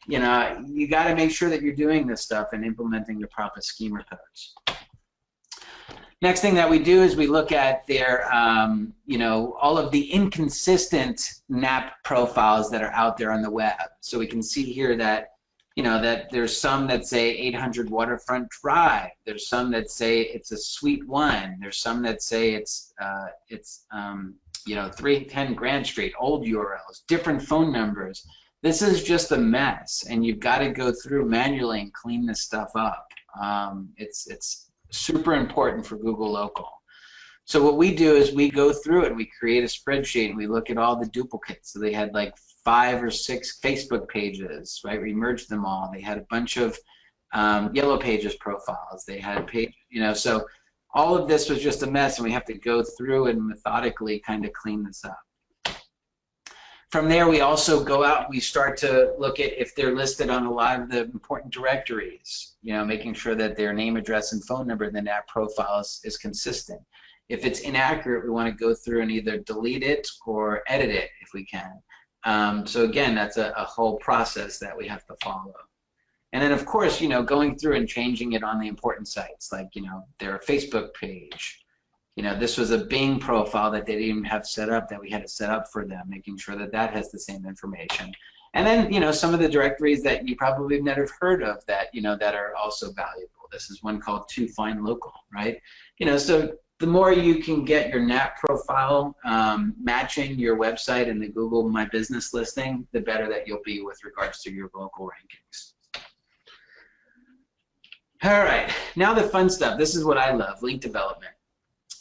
You got to make sure that you're doing this stuff and implementing the proper schema codes. Next thing that we do is we look at their, all of the inconsistent NAP profiles that are out there on the web. So we can see here that, that there's some that say 800 Waterfront Drive. There's some that say it's a Suite 1. There's some that say it's 310 Grand Street, old URLs, different phone numbers. This is just a mess, and you've got to go through manually and clean this stuff up. It's super important for Google Local. So what we do is we go through it, we create a spreadsheet, and we look at all the duplicates. So they had like 5 or 6 Facebook pages, right? We merged them all. They had a bunch of Yellow Pages profiles. They had page, so all of this was just a mess, and we have to go through and methodically kind of clean this up. From there, we also go out and we start to look at if they're listed on a lot of the important directories, making sure that their name, address, and phone number in the NAP profile is consistent. If it's inaccurate, we want to go through and either delete it or edit it if we can. So again, that's a whole process that we have to follow. And then, of course, going through and changing it on the important sites, like, their Facebook page. This was a Bing profile that they didn't even have set up, that we had to set up for them, making sure that that has the same information. And then, some of the directories that you probably have never heard of that, that are also valuable. This is one called To Find Local, right? So the more you can get your NAP profile matching your website and the Google My Business listing, the better that you'll be with regards to your local rankings. All right, now the fun stuff. This is what I love, link development.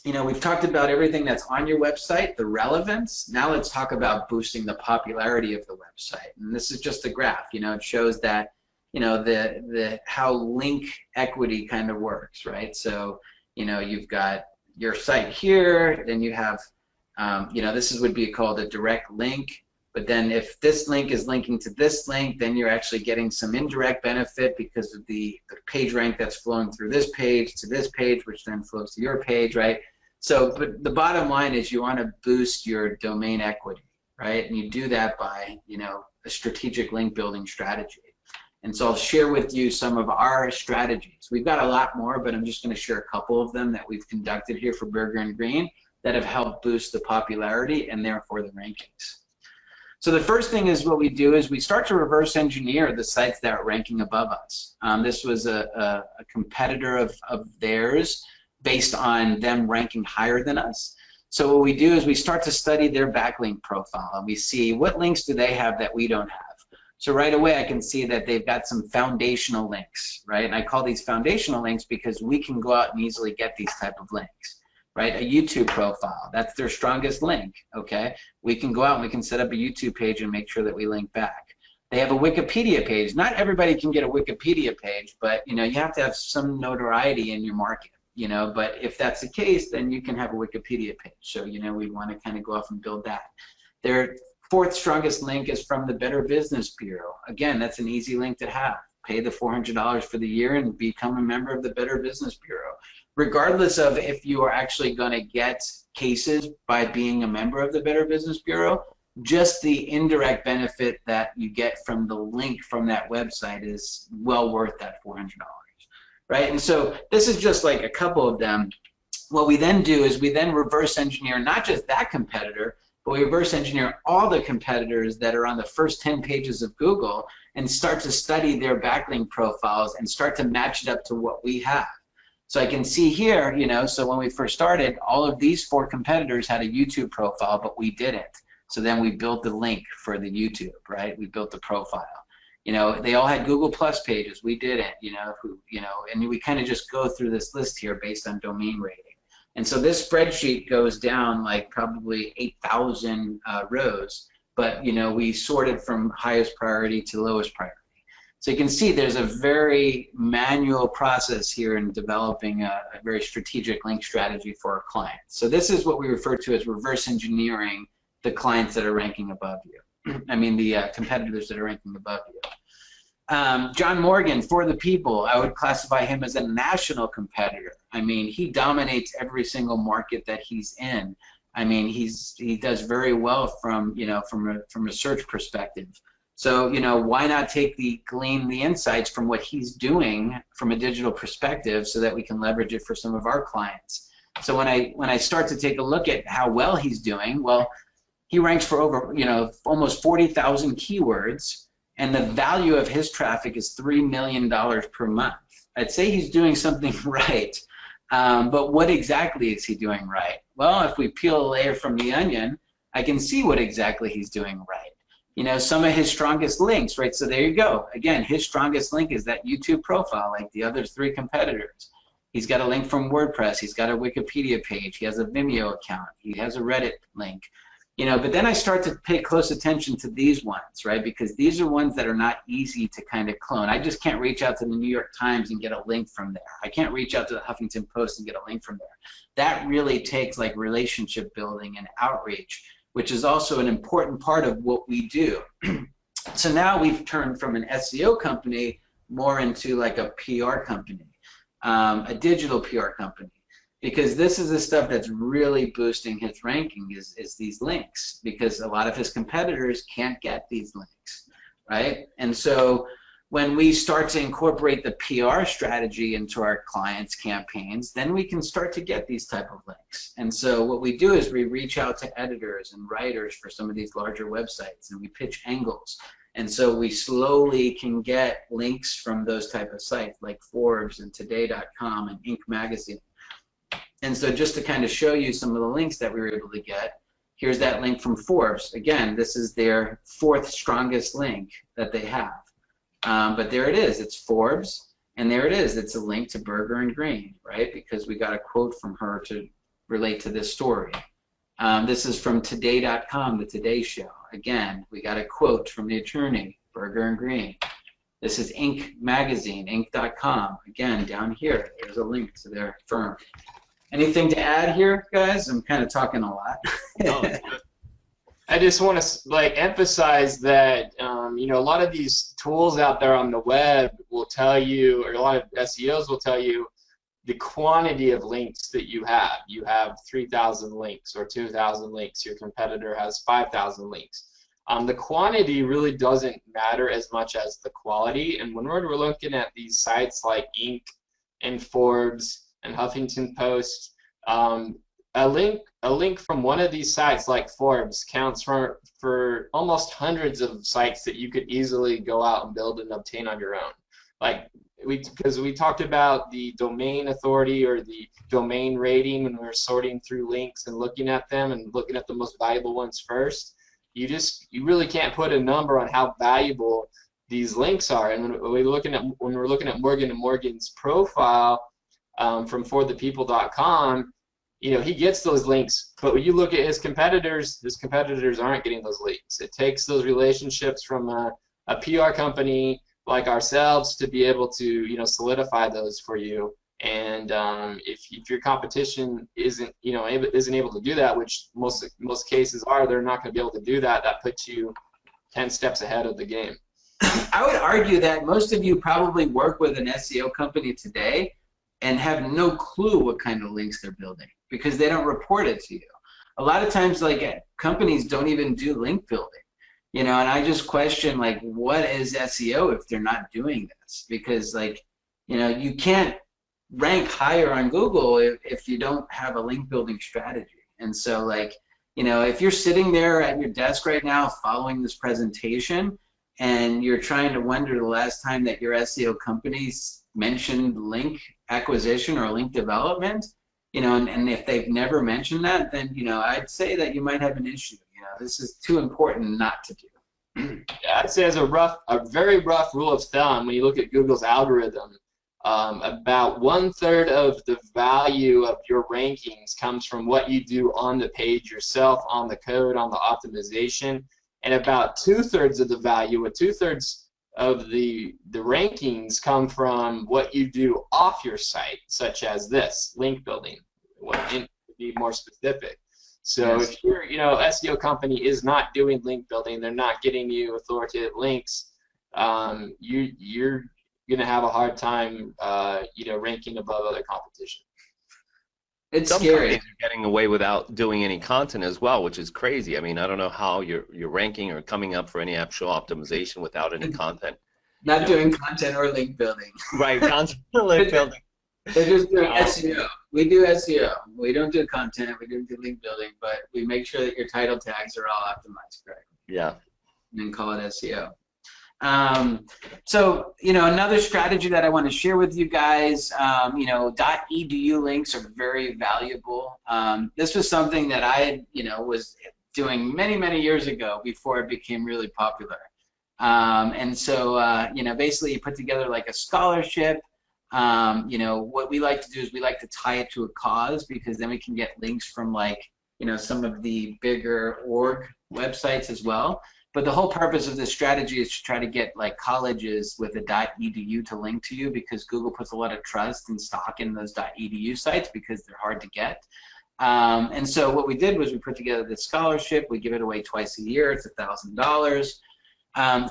We've talked about everything that's on your website, the relevance. Now let's talk about boosting the popularity of the website. And this is just a graph. It shows that, how link equity kind of works, right? So, you've got your site here, then you have, This would be called a direct link. But then if this link is linking to this link, then you're actually getting some indirect benefit because of the page rank that's flowing through this page to this page, which then flows to your page, right? So, but the bottom line is you want to boost your domain equity, right? And you do that by, a strategic link building strategy. And so I'll share with you some of our strategies. We've got a lot more, but I'm just going to share a couple of them that we've conducted here for Burger and Green that have helped boost the popularity and therefore the rankings. So the first thing is what we do is we start to reverse engineer the sites that are ranking above us. This was a competitor of theirs based on them ranking higher than us. So what we do is we start to study their backlink profile and we see what links do they have that we don't have. So right away I can see that they've got some foundational links, right? And I call these foundational links because we can go out and easily get these type of links. Right, a YouTube profile, that's their strongest link, okay? We can go out and we can set up a YouTube page and make sure that we link back. They have a Wikipedia page. Not everybody can get a Wikipedia page, but you have to have some notoriety in your market, but if that's the case, then you can have a Wikipedia page. So, we want to kind of go off and build that. Their fourth strongest link is from the Better Business Bureau. Again, that's an easy link to have. Pay the $400 for the year and become a member of the Better Business Bureau. Regardless of if you are actually going to get cases by being a member of the Better Business Bureau, just the indirect benefit that you get from the link from that website is well worth that $400, right? And so this is just like a couple of them. What we then do is we then reverse engineer not just that competitor, but we reverse engineer all the competitors that are on the first 10 pages of Google and start to study their backlink profiles and start to match it up to what we have. So I can see here, so when we first started, all of these 4 competitors had a YouTube profile, but we didn't. So then we built the link for the YouTube, right? We built the profile. They all had Google Plus pages. We didn't, and we kind of just go through this list here based on domain rating. And so this spreadsheet goes down like probably 8,000 rows, but, we sorted from highest priority to lowest priority. So you can see there's a very manual process here in developing a very strategic link strategy for our clients. So this is what we refer to as reverse engineering the clients that are ranking above you. I mean the competitors that are ranking above you. John Morgan, For the People, I would classify him as a national competitor. I mean, he dominates every single market that he's in. I mean, he does very well from from a search perspective. So, why not glean the insights from what he's doing from a digital perspective so that we can leverage it for some of our clients. So when I start to take a look at how well he's doing, well, he ranks for over, almost 40,000 keywords, and the value of his traffic is $3 million per month. I'd say he's doing something right, but what exactly is he doing right? Well, if we peel a layer from the onion, I can see what exactly he's doing right. Some of his strongest links, right? So there you go. Again, his strongest link is that YouTube profile, like the other 3 competitors. He's got a link from WordPress. He's got a Wikipedia page. He has a Vimeo account. He has a Reddit link. But then I start to pay close attention to these ones, right? Because these are ones that are not easy to kind of clone. I just can't reach out to the New York Times and get a link from there. I can't reach out to the Huffington Post and get a link from there. That really takes like relationship building and outreach, which is also an important part of what we do. So now we've turned from an SEO company more into like a PR company, a digital PR company, because this is the stuff that's really boosting his ranking is these links, because a lot of his competitors can't get these links, right? And so when we start to incorporate the PR strategy into our clients' campaigns, then we can start to get these type of links. And so what we do is we reach out to editors and writers for some of these larger websites, and we pitch angles. And so we slowly can get links from those type of sites like Forbes and Today.com and Inc. magazine. And so just to kind of show you some of the links that we were able to get, here's that link from Forbes. Again, this is their 4th strongest link that they have. But there it is, it's Forbes, and there it is, it's a link to Burger and Green, right? Because we got a quote from her to relate to this story. This is from Today.com, the Today Show. Again, we got a quote from the attorney, Burger and Green. This is Inc. magazine, Inc.com. Again, down here, there's a link to their firm. Anything to add here, guys? I'm kind of talking a lot. No, I just want to emphasize that you know, a lot of these tools out there on the web will tell you, or a lot of SEOs will tell you, the quantity of links that you have. You have 3,000 links or 2,000 links. Your competitor has 5,000 links. The quantity really doesn't matter as much as the quality. And when we're looking at these sites like Inc. and Forbes and Huffington Post, a link from one of these sites like Forbes counts for almost hundreds of sites that you could easily go out and build and obtain on your own. Because we talked about the domain authority or the domain rating when we were sorting through links and looking at them and looking at the most valuable ones first. You really can't put a number on how valuable these links are. And when we're looking at Morgan & Morgan's profile from forthepeople.com, you know, he gets those links, but when you look at his competitors aren't getting those links. It takes those relationships from a PR company like ourselves to be able to, you know, solidify those for you. And if your competition isn't able to do that, which most cases are, they're not going to be able to do that. That puts you 10 steps ahead of the game. I would argue that most of you probably work with an SEO company today and have no clue what kind of links they're building because they don't report it to you. A lot of times, like, companies don't even do link building, you know, and I just question, like, what is SEO if they're not doing this? Because, like, you know, you can't rank higher on Google if you don't have a link building strategy. And so, like, you know, if you're sitting there at your desk right now following this presentation and you're trying to wonder the last time that your SEO companies mentioned link acquisition or link development, you know, and if they've never mentioned that, then, you know, I'd say that you might have an issue. You know, this is too important not to do. I'd say as a very rough rule of thumb, when you look at Google's algorithm, about 1/3 of the value of your rankings comes from what you do on the page yourself, on the code, on the optimization, and about 2/3 of the value, or 2/3 of the rankings come from what you do off your site, such as this, link building, to be more specific. So Yes. if your SEO company is not doing link building, they're not getting you authoritative links, you're going to have a hard time ranking above other competition. It's Some scary. companies are getting away without doing any content as well, which is crazy. I mean, I don't know how you're ranking or coming up for any actual optimization without any content. Not doing content or link building. Right, content or link building. They're just doing SEO. We do SEO. We don't do content. We don't do link building, but we make sure that your title tags are all optimized correctly. Yeah. And then call it SEO. So, you know, another strategy that I want to share with you guys, you know, .edu links are very valuable. This was something that I, was doing many, many years ago before it became really popular. And so, basically you put together like a scholarship. What we like to do is we like to tie it to a cause, because then we can get links from, like, some of the bigger org websites as well. But the whole purpose of this strategy is to try to get, like, colleges with a .edu to link to you, because Google puts a lot of trust and stock in those .edu sites because they're hard to get. And so what we did was we put together this scholarship. We give it away twice a year. It's $1,000.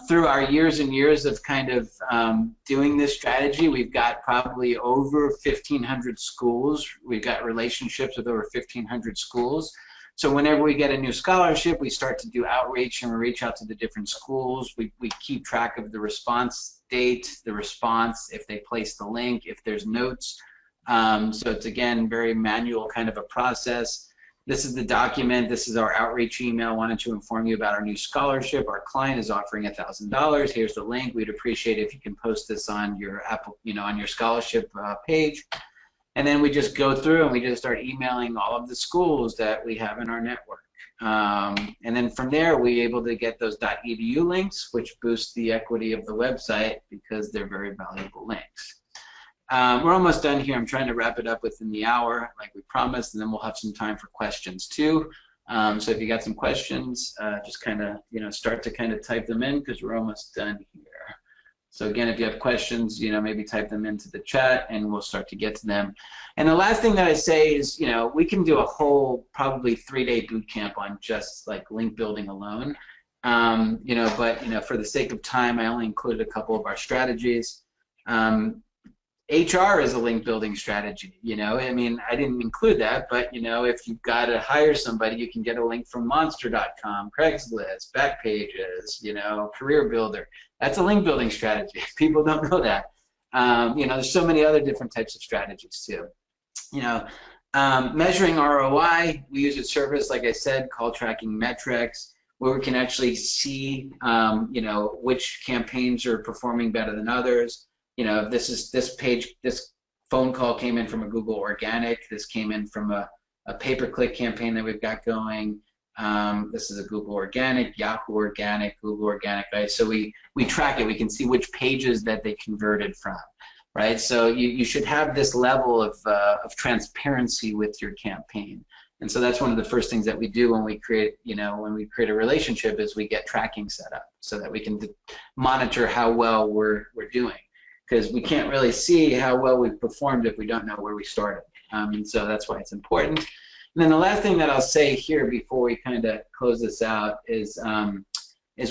Through our years and years of kind of doing this strategy, we've got probably over 1,500 schools. We've got relationships with over 1,500 schools. So whenever we get a new scholarship, we start to do outreach, and we reach out to the different schools. We keep track of the response date, the response, if they place the link, if there's notes. So it's, again, very manual kind of a process. This is the document. This is our outreach email. Wanted to inform you about our new scholarship. Our client is offering $1,000. Here's the link. We'd appreciate it if you can post this on your on your scholarship page. And then we just go through and we just start emailing all of the schools that we have in our network. And then from there, we're able to get those .edu links, which boost the equity of the website because they're very valuable links. We're almost done here. I'm trying to wrap it up within the hour, like we promised, and then we'll have some time for questions too. So if you got some questions, just kind of start to kind of type them in, because we're almost done here. So again, if you have questions, maybe type them into the chat and we'll start to get to them. And the last thing that I say is, we can do a whole probably 3-day boot camp on just like link building alone. But for the sake of time, I only included a couple of our strategies. HR is a link building strategy. I mean, I didn't include that, but if you've got to hire somebody, you can get a link from monster.com, Craigslist, Backpages, Career Builder. That's a link building strategy. People don't know that. There's so many other different types of strategies too. Measuring ROI, we use a service, like I said, called Tracking Metrics, where we can actually see, which campaigns are performing better than others. This phone call came in from a Google organic. This came in from a pay-per-click campaign that we've got going. This is a Google organic, Yahoo organic, Google organic, right? So we track it. We can see which pages that they converted from, right? So you should have this level of transparency with your campaign. And so that's one of the first things that we do when we create, a relationship is we get tracking set up so that we can monitor how well we're doing. Because we can't really see how well we've performed if we don't know where we started. And so that's why it's important. And then the last thing that I'll say here before we kind of close this out is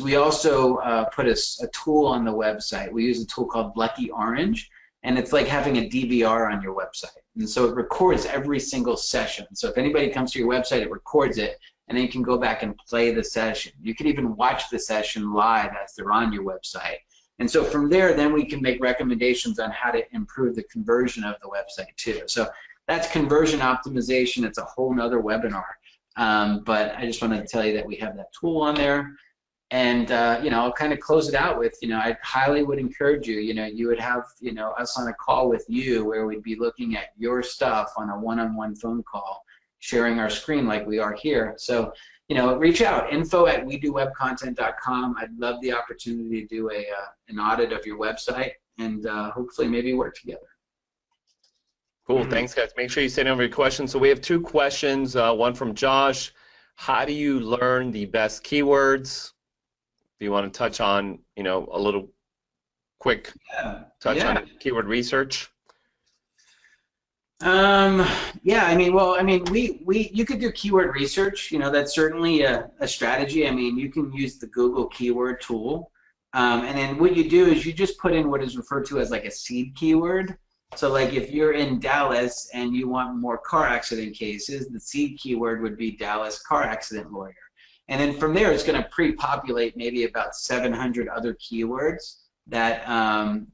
we also put a tool on the website. We use a tool called Lucky Orange, and it's like having a DVR on your website. And so it records every single session. So if anybody comes to your website, it records it, and then you can go back and play the session. You can even watch the session live as they're on your website. And so from there, then we can make recommendations on how to improve the conversion of the website too. So that's conversion optimization. It's a whole nother webinar. But I just wanted to tell you that we have that tool on there. And, I'll kind of close it out with, I highly would encourage you, you would have, us on a call with you where we'd be looking at your stuff on a one-on-one phone call, sharing our screen like we are here. So, reach out, info@wedowebcontent.com. I'd love the opportunity to do an audit of your website and hopefully maybe work together. Cool, thanks guys. Make sure you send over your questions. So we have 2 questions, one from Josh. How do you learn the best keywords? Do you want to touch on, a little quick touch on keyword research? You could do keyword research. That's certainly a strategy. I mean, you can use the Google keyword tool, and then what you do is you just put in what is referred to as like a seed keyword. So like if you're in Dallas and you want more car accident cases, the seed keyword would be Dallas car accident lawyer. And then from there, it's going to pre-populate maybe about 700 other keywords that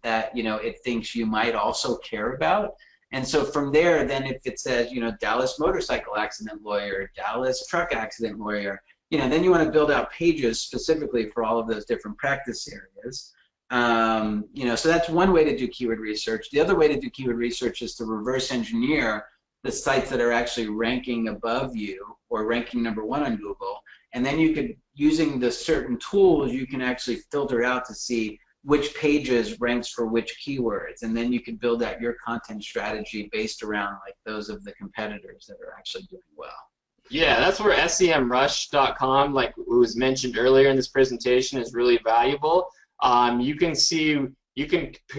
it thinks you might also care about. And so from there, then if it says, Dallas motorcycle accident lawyer, Dallas truck accident lawyer, then you want to build out pages specifically for all of those different practice areas. So that's one way to do keyword research. The other way to do keyword research is to reverse engineer the sites that are actually ranking above you or ranking #1 on Google. And then you could, using the certain tools, you can actually filter out to see which pages ranks for which keywords, and then you can build out your content strategy based around like those of the competitors that are actually doing well. Yeah, that's where SEMrush.com, like was mentioned earlier in this presentation, is really valuable. You can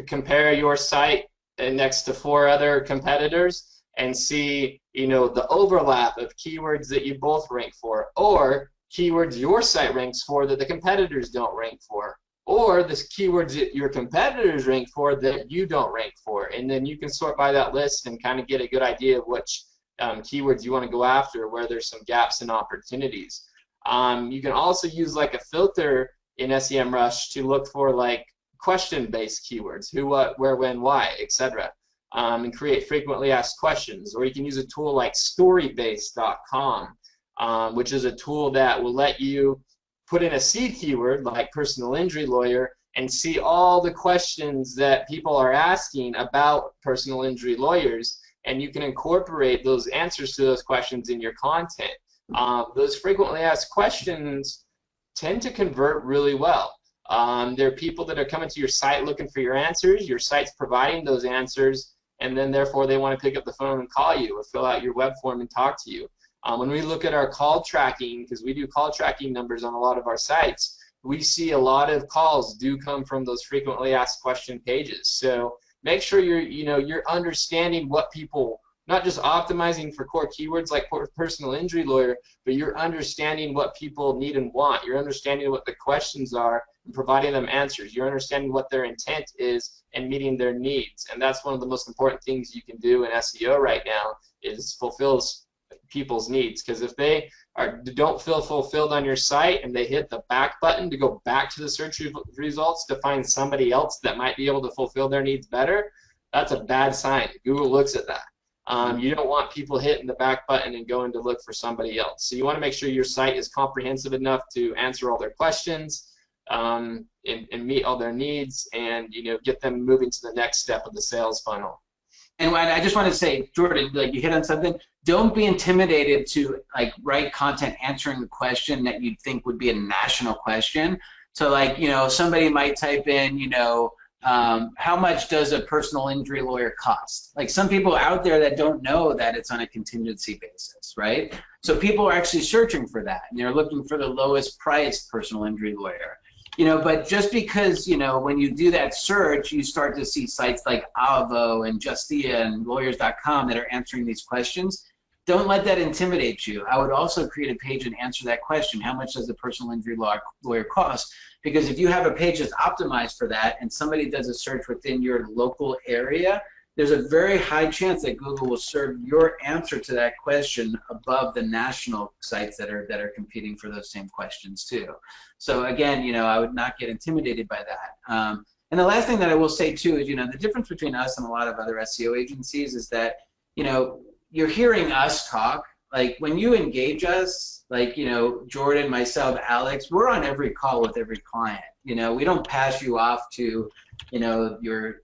compare your site next to 4 other competitors and see, the overlap of keywords that you both rank for, or keywords your site ranks for that the competitors don't rank for, or the keywords that your competitors rank for that you don't rank for. And then you can sort by that list and kind of get a good idea of which keywords you want to go after, where there's some gaps and opportunities. You can also use like a filter in SEMrush to look for like question-based keywords, who, what, where, when, why, etc. And create frequently asked questions. Or you can use a tool like storybase.com, which is a tool that will let you put in a seed keyword like personal injury lawyer and see all the questions that people are asking about personal injury lawyers, and you can incorporate those answers to those questions in your content. Those frequently asked questions tend to convert really well. There are people that are coming to your site looking for your answers, your site's providing those answers, and then therefore they want to pick up the phone and call you or fill out your web form and talk to you. When we look at our call tracking, because we do call tracking numbers on a lot of our sites, we see a lot of calls do come from those frequently asked question pages. So make sure you're understanding what people, not just optimizing for core keywords like personal injury lawyer, but you're understanding what people need and want. You're understanding what the questions are and providing them answers. You're understanding what their intent is and meeting their needs. And that's one of the most important things you can do in SEO right now, is fulfill people's needs. Because if they don't feel fulfilled on your site and they hit the back button to go back to the search results to find somebody else that might be able to fulfill their needs better, that's a bad sign. Google looks at that. You don't want people hitting the back button and going to look for somebody else. So you want to make sure your site is comprehensive enough to answer all their questions and meet all their needs, and get them moving to the next step of the sales funnel. And I just want to say, Jordan, like, you hit on something. Don't be intimidated to write content answering the question that you'd think would be a national question. So somebody might type in, how much does a personal injury lawyer cost? Like, some people out there that don't know that it's on a contingency basis, right? So people are actually searching for that, and they're looking for the lowest priced personal injury lawyer. But just because, when you do that search, you start to see sites like Avvo and Justia and lawyers.com that are answering these questions. Don't let that intimidate you. I would also create a page and answer that question. How much does a personal injury lawyer cost? Because if you have a page that's optimized for that and somebody does a search within your local area, there's a very high chance that Google will serve your answer to that question above the national sites that are competing for those same questions too. So again, I would not get intimidated by that. And the last thing that I will say too is, the difference between us and a lot of other SEO agencies is that, you're hearing us talk. Like, when you engage us, Jordan, myself, Alex, we're on every call with every client. We don't pass you off to, your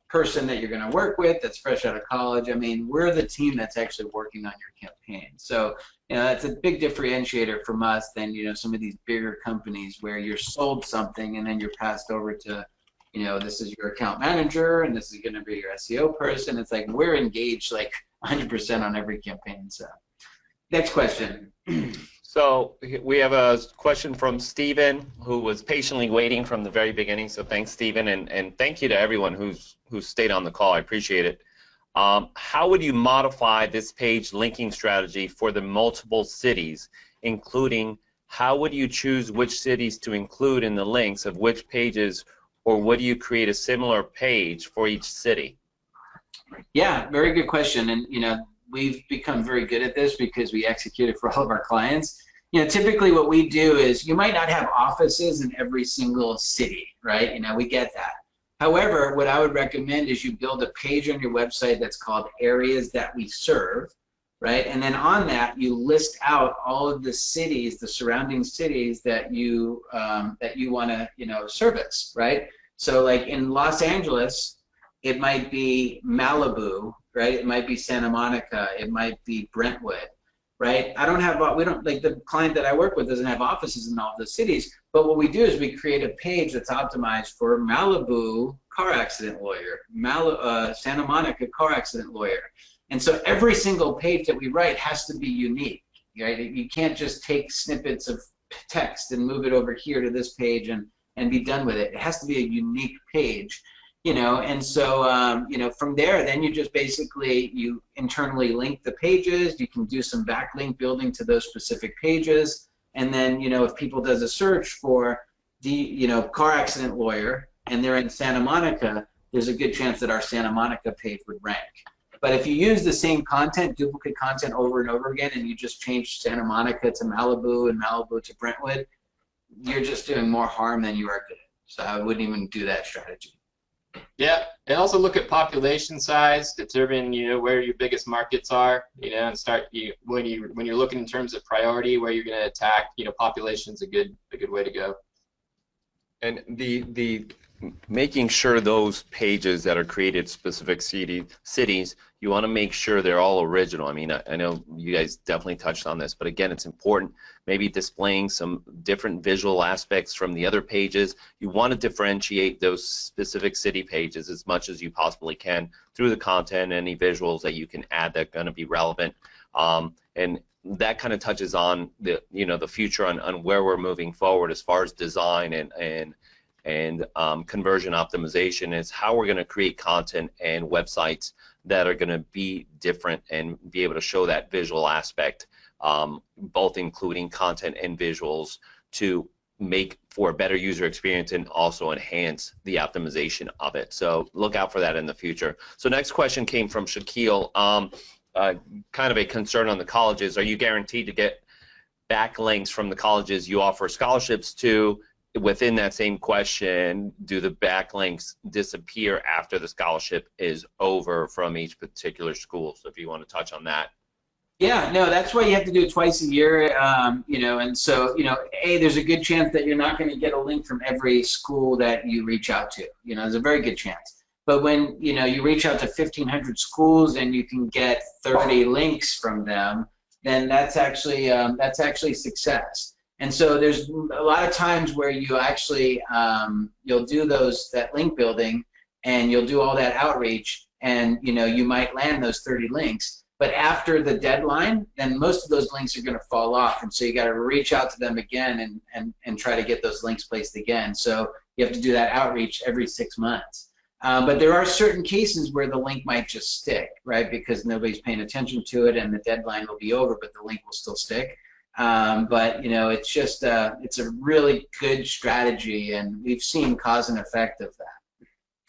person that you're going to work with that's fresh out of college. I mean, we're the team that's actually working on your campaign. So, that's a big differentiator from us than, some of these bigger companies where you're sold something and then you're passed over to, this is your account manager and this is going to be your SEO person. It's like, we're engaged 100% on every campaign. So, next question. So we have a question from Steven, who was patiently waiting from the very beginning. So thanks, Steven, and thank you to everyone who's stayed on the call. I appreciate it. How would you modify this page linking strategy for the multiple cities, including how would you choose which cities to include in the links of which pages, or would you create a similar page for each city? Yeah, very good question. And we've become very good at this because we execute it for all of our clients. Typically what we do is, you might not have offices in every single city, right? We get that. However, what I would recommend is you build a page on your website that's called Areas That We Serve, right? And then on that, you list out all of the cities, the surrounding cities that you want to service, right? So like in Los Angeles, it might be Malibu, right? It might be Santa Monica. It might be Brentwood, right? The client that I work with doesn't have offices in all of the cities, but what we do is we create a page that's optimized for Malibu car accident lawyer, Santa Monica car accident lawyer. And so every single page that we write has to be unique, right? You can't just take snippets of text and move it over here to this page and be done with it. It has to be a unique page. And so, from there, then you just basically, you internally link the pages. You can do some backlink building to those specific pages. And then, if people does a search for the, car accident lawyer and they're in Santa Monica, there's a good chance that our Santa Monica page would rank. But if you use the same content, duplicate content over and over again, and you just change Santa Monica to Malibu and Malibu to Brentwood, you're just doing more harm than you are good. So I wouldn't even do that strategy. Yeah, and also look at population size, determine where your biggest markets are, and start when you're looking in terms of priority where you're going to attack. Population's a good way to go. And the making sure those pages that are created specific cities, you want to make sure they're all original. I mean, I know you guys definitely touched on this, but again, it's important. Maybe displaying some different visual aspects from the other pages. You want to differentiate those specific city pages as much as you possibly can through the content, any visuals that you can add that are going to be relevant. And that kind of touches on the the future on where we're moving forward as far as design and conversion optimization, is how we're going to create content and websites that are going to be different and be able to show that visual aspect, both including content and visuals, to make for a better user experience and also enhance the optimization of it. So look out for that in the future. So next question came from Shaquille. Kind of a concern on the colleges. Are you guaranteed to get backlinks from the colleges you offer scholarships to? Within that same question, do the backlinks disappear after the scholarship is over from each particular school? So if you want to touch on that. Yeah, no, that's why you have to do it twice a year, and so, there's a good chance that you're not going to get a link from every school that you reach out to. There's a very good chance. But when, you reach out to 1,500 schools and you can get 30 links from them, then that's actually success. And so there's a lot of times where you actually, you'll do that link building and you'll do all that outreach, and, you might land those 30 links. But after the deadline, then most of those links are going to fall off, and so you got to reach out to them again and try to get those links placed again. So you have to do that outreach every 6 months. But there are certain cases where the link might just stick, right? Because nobody's paying attention to it, and the deadline will be over, but the link will still stick. But it's just it's a really good strategy, and we've seen cause and effect of that.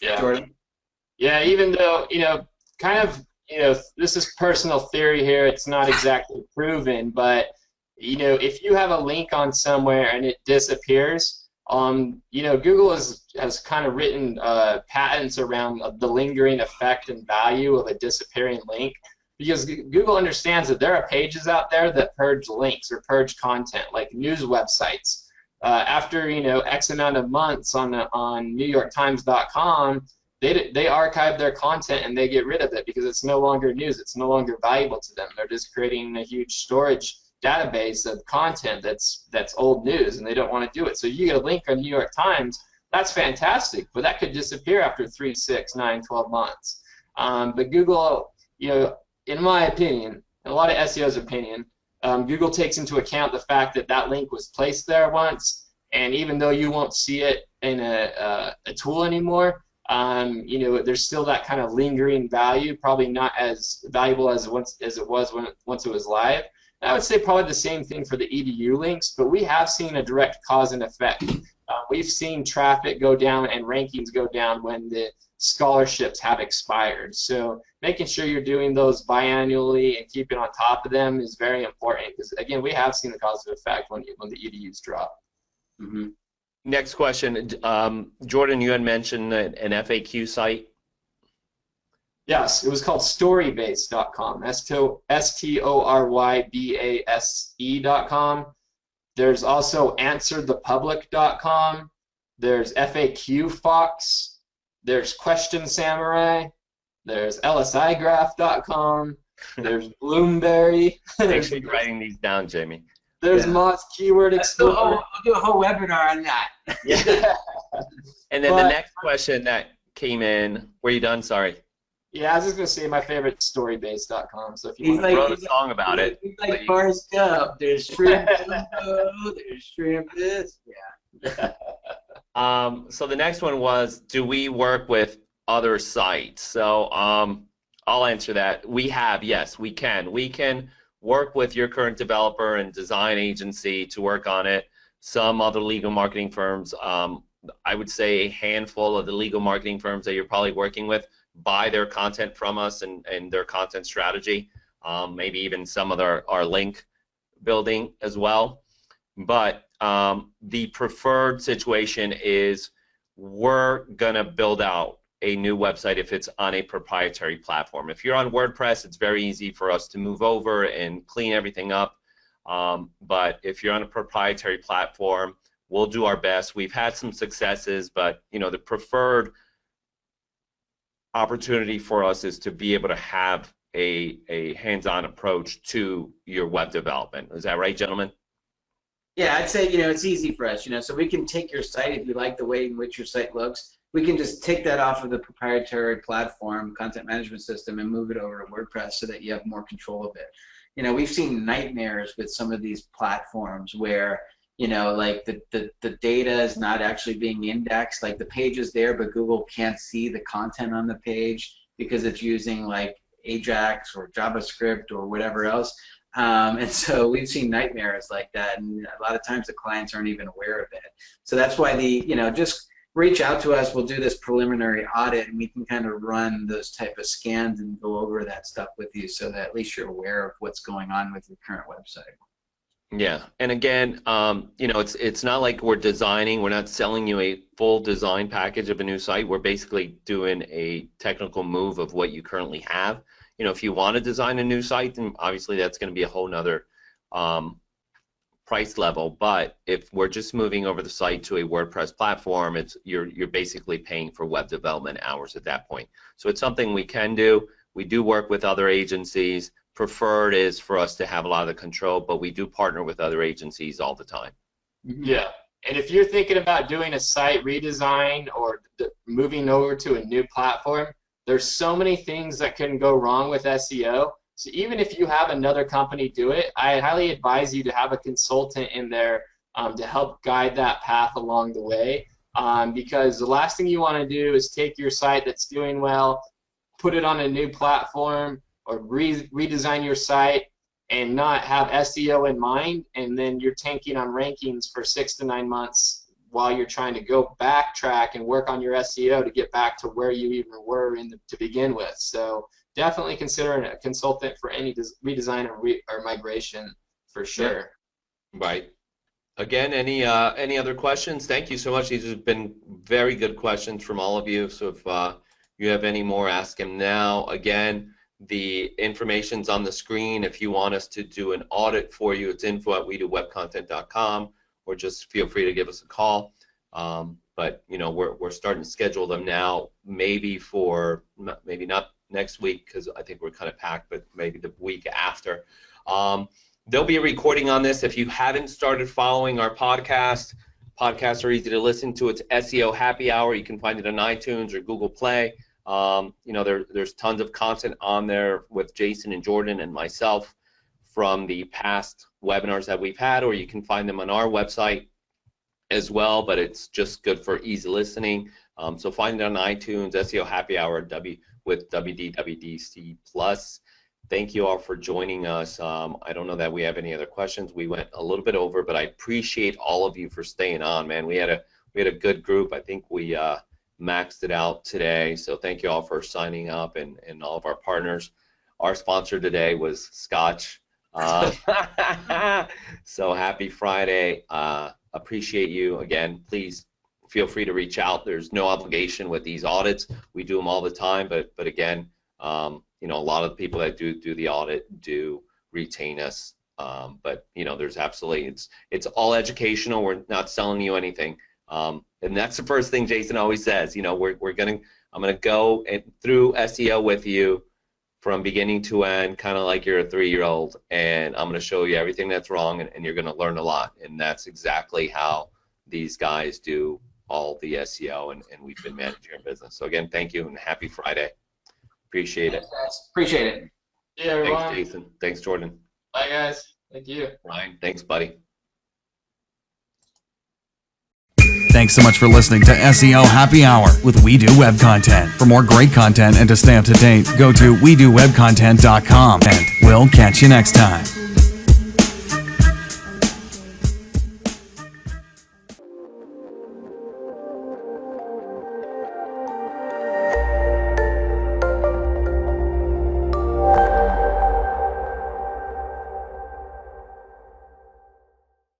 Yeah. Jordan? Yeah, even though kind of. This is personal theory here. It's not exactly proven, but if you have a link on somewhere and it disappears, Google has kind of written patents around the lingering effect and value of a disappearing link, because Google understands that there are pages out there that purge links or purge content, like news websites. After X amount of months on NewYorkTimes.com. They archive their content and they get rid of it because it's no longer news. It's no longer valuable to them. They're just creating a huge storage database of content that's old news, and they don't want to do it. So you get a link on New York Times, that's fantastic, but that could disappear after 3, 6, 9, 12 months. But Google, in my opinion, in a lot of SEO's opinion, Google takes into account the fact that that link was placed there once, and even though you won't see it in a tool anymore, there's still that kind of lingering value, probably not as valuable as it was once it was live. And I would say probably the same thing for the EDU links, but we have seen a direct cause and effect. We've seen traffic go down and rankings go down when the scholarships have expired. So making sure you're doing those biannually and keeping on top of them is very important, because again, we have seen the cause and effect when the EDUs drop. Mm-hmm. Next question, Jordan, you had mentioned an FAQ site. Yes, it was called storybase.com, STORYBASE.com. There's also answerthepublic.com. There's FAQ Fox. There's Question Samurai. There's LSIgraph.com. There's Bloomberry. Make sure you're writing these down, Jamie. There's Moz Keyword Explorer. We'll do a whole webinar on that. Yeah. And then the next question that came in, were you done? Sorry. Yeah, I was just going to say my favorite storybase.com. So if you want to wrote a song about it. He's like Forrest Gump. There's shrimp. There's shrimp this. Yeah. So the next one was, do we work with other sites? So I'll answer that. We have, yes, we can. We can work with your current developer and design agency to work on it. Some other legal marketing firms, I would say a handful of the legal marketing firms that you're probably working with buy their content from us and their content strategy, maybe even some of our link building as well. But the preferred situation is we're going to build out a new website if it's on a proprietary platform. If you're on WordPress, it's very easy for us to move over and clean everything up. But if you're on a proprietary platform, we'll do our best. We've had some successes, but the preferred opportunity for us is to be able to have a hands-on approach to your web development. Is that right, gentlemen? Yeah, I'd say it's easy for us. So we can take your site, if you like the way in which your site looks, we can just take that off of the proprietary platform content management system and move it over to WordPress so that you have more control of it. we've seen nightmares with some of these platforms where, like the data is not actually being indexed. Like the page is there, but Google can't see the content on the page because it's using like Ajax or JavaScript or whatever else. And so we've seen nightmares like that, and a lot of times the clients aren't even aware of it. So that's why just reach out to us. We'll do this preliminary audit, and we can kind of run those type of scans and go over that stuff with you, so that at least you're aware of what's going on with your current website. Yeah, and again, it's not like we're not selling you a full design package of a new site. We're basically doing a technical move of what you currently have. If you want to design a new site, then obviously that's going to be a whole nother price level. But if we're just moving over the site to a WordPress platform, you're basically paying for web development hours at that point. So it's something we can do. We do work with other agencies. Preferred is for us to have a lot of the control, but we do partner with other agencies all the time. Yeah, and if you're thinking about doing a site redesign or moving over to a new platform, there's so many things that can go wrong with SEO. So even if you have another company do it, I highly advise you to have a consultant in there to help guide that path along the way, because the last thing you want to do is take your site that's doing well, put it on a new platform, or redesign your site and not have SEO in mind, and then you're tanking on rankings for 6 to 9 months while you're trying to go backtrack and work on your SEO to get back to where you even were to begin with. So definitely consider a consultant for any redesign or migration for sure. Right. Again, any other questions? Thank you so much. These have been very good questions from all of you. So if you have any more, ask him now. Again, the information's on the screen. If you want us to do an audit for you, it's info@wedowebcontent.com, or just feel free to give us a call. But we're starting to schedule them now, maybe not next week because I think we're kind of packed, but maybe the week after. There'll be a recording on this. If you haven't started following our podcast, podcasts are easy to listen to. It's SEO Happy Hour. You can find it on iTunes or Google Play. There's tons of content on there with Jason and Jordan and myself from the past webinars that we've had, or you can find them on our website as well, but it's just good for easy listening. So find it on iTunes, SEO Happy Hour with WDWDC Plus. Thank you all for joining us. I don't know that we have any other questions. We went a little bit over, but I appreciate all of you for staying on, man. We had a good group. I think we maxed it out today. So thank you all for signing up, and all of our partners. Our sponsor today was Scotch. So happy Friday. Appreciate you. Again, please feel free to reach out. There's no obligation with these audits. We do them all the time, but again, a lot of the people that do the audit do retain us. But there's absolutely, it's all educational. We're not selling you anything. And that's the first thing Jason always says. I'm gonna go through SEO with you from beginning to end, kind of like you're a 3-year-old, and I'm gonna show you everything that's wrong, and you're gonna learn a lot. And that's exactly how these guys do all the SEO, and we've been managing our business. So again, thank you, and happy Friday. Appreciate it. Appreciate it. Yeah, everyone. Thanks, Jason. Thanks, Jordan. Bye, guys. Thank you. Ryan, thanks, buddy. Thanks so much for listening to SEO Happy Hour with We Do Web Content. For more great content and to stay up to date, go to wedowebcontent.com, and we'll catch you next time.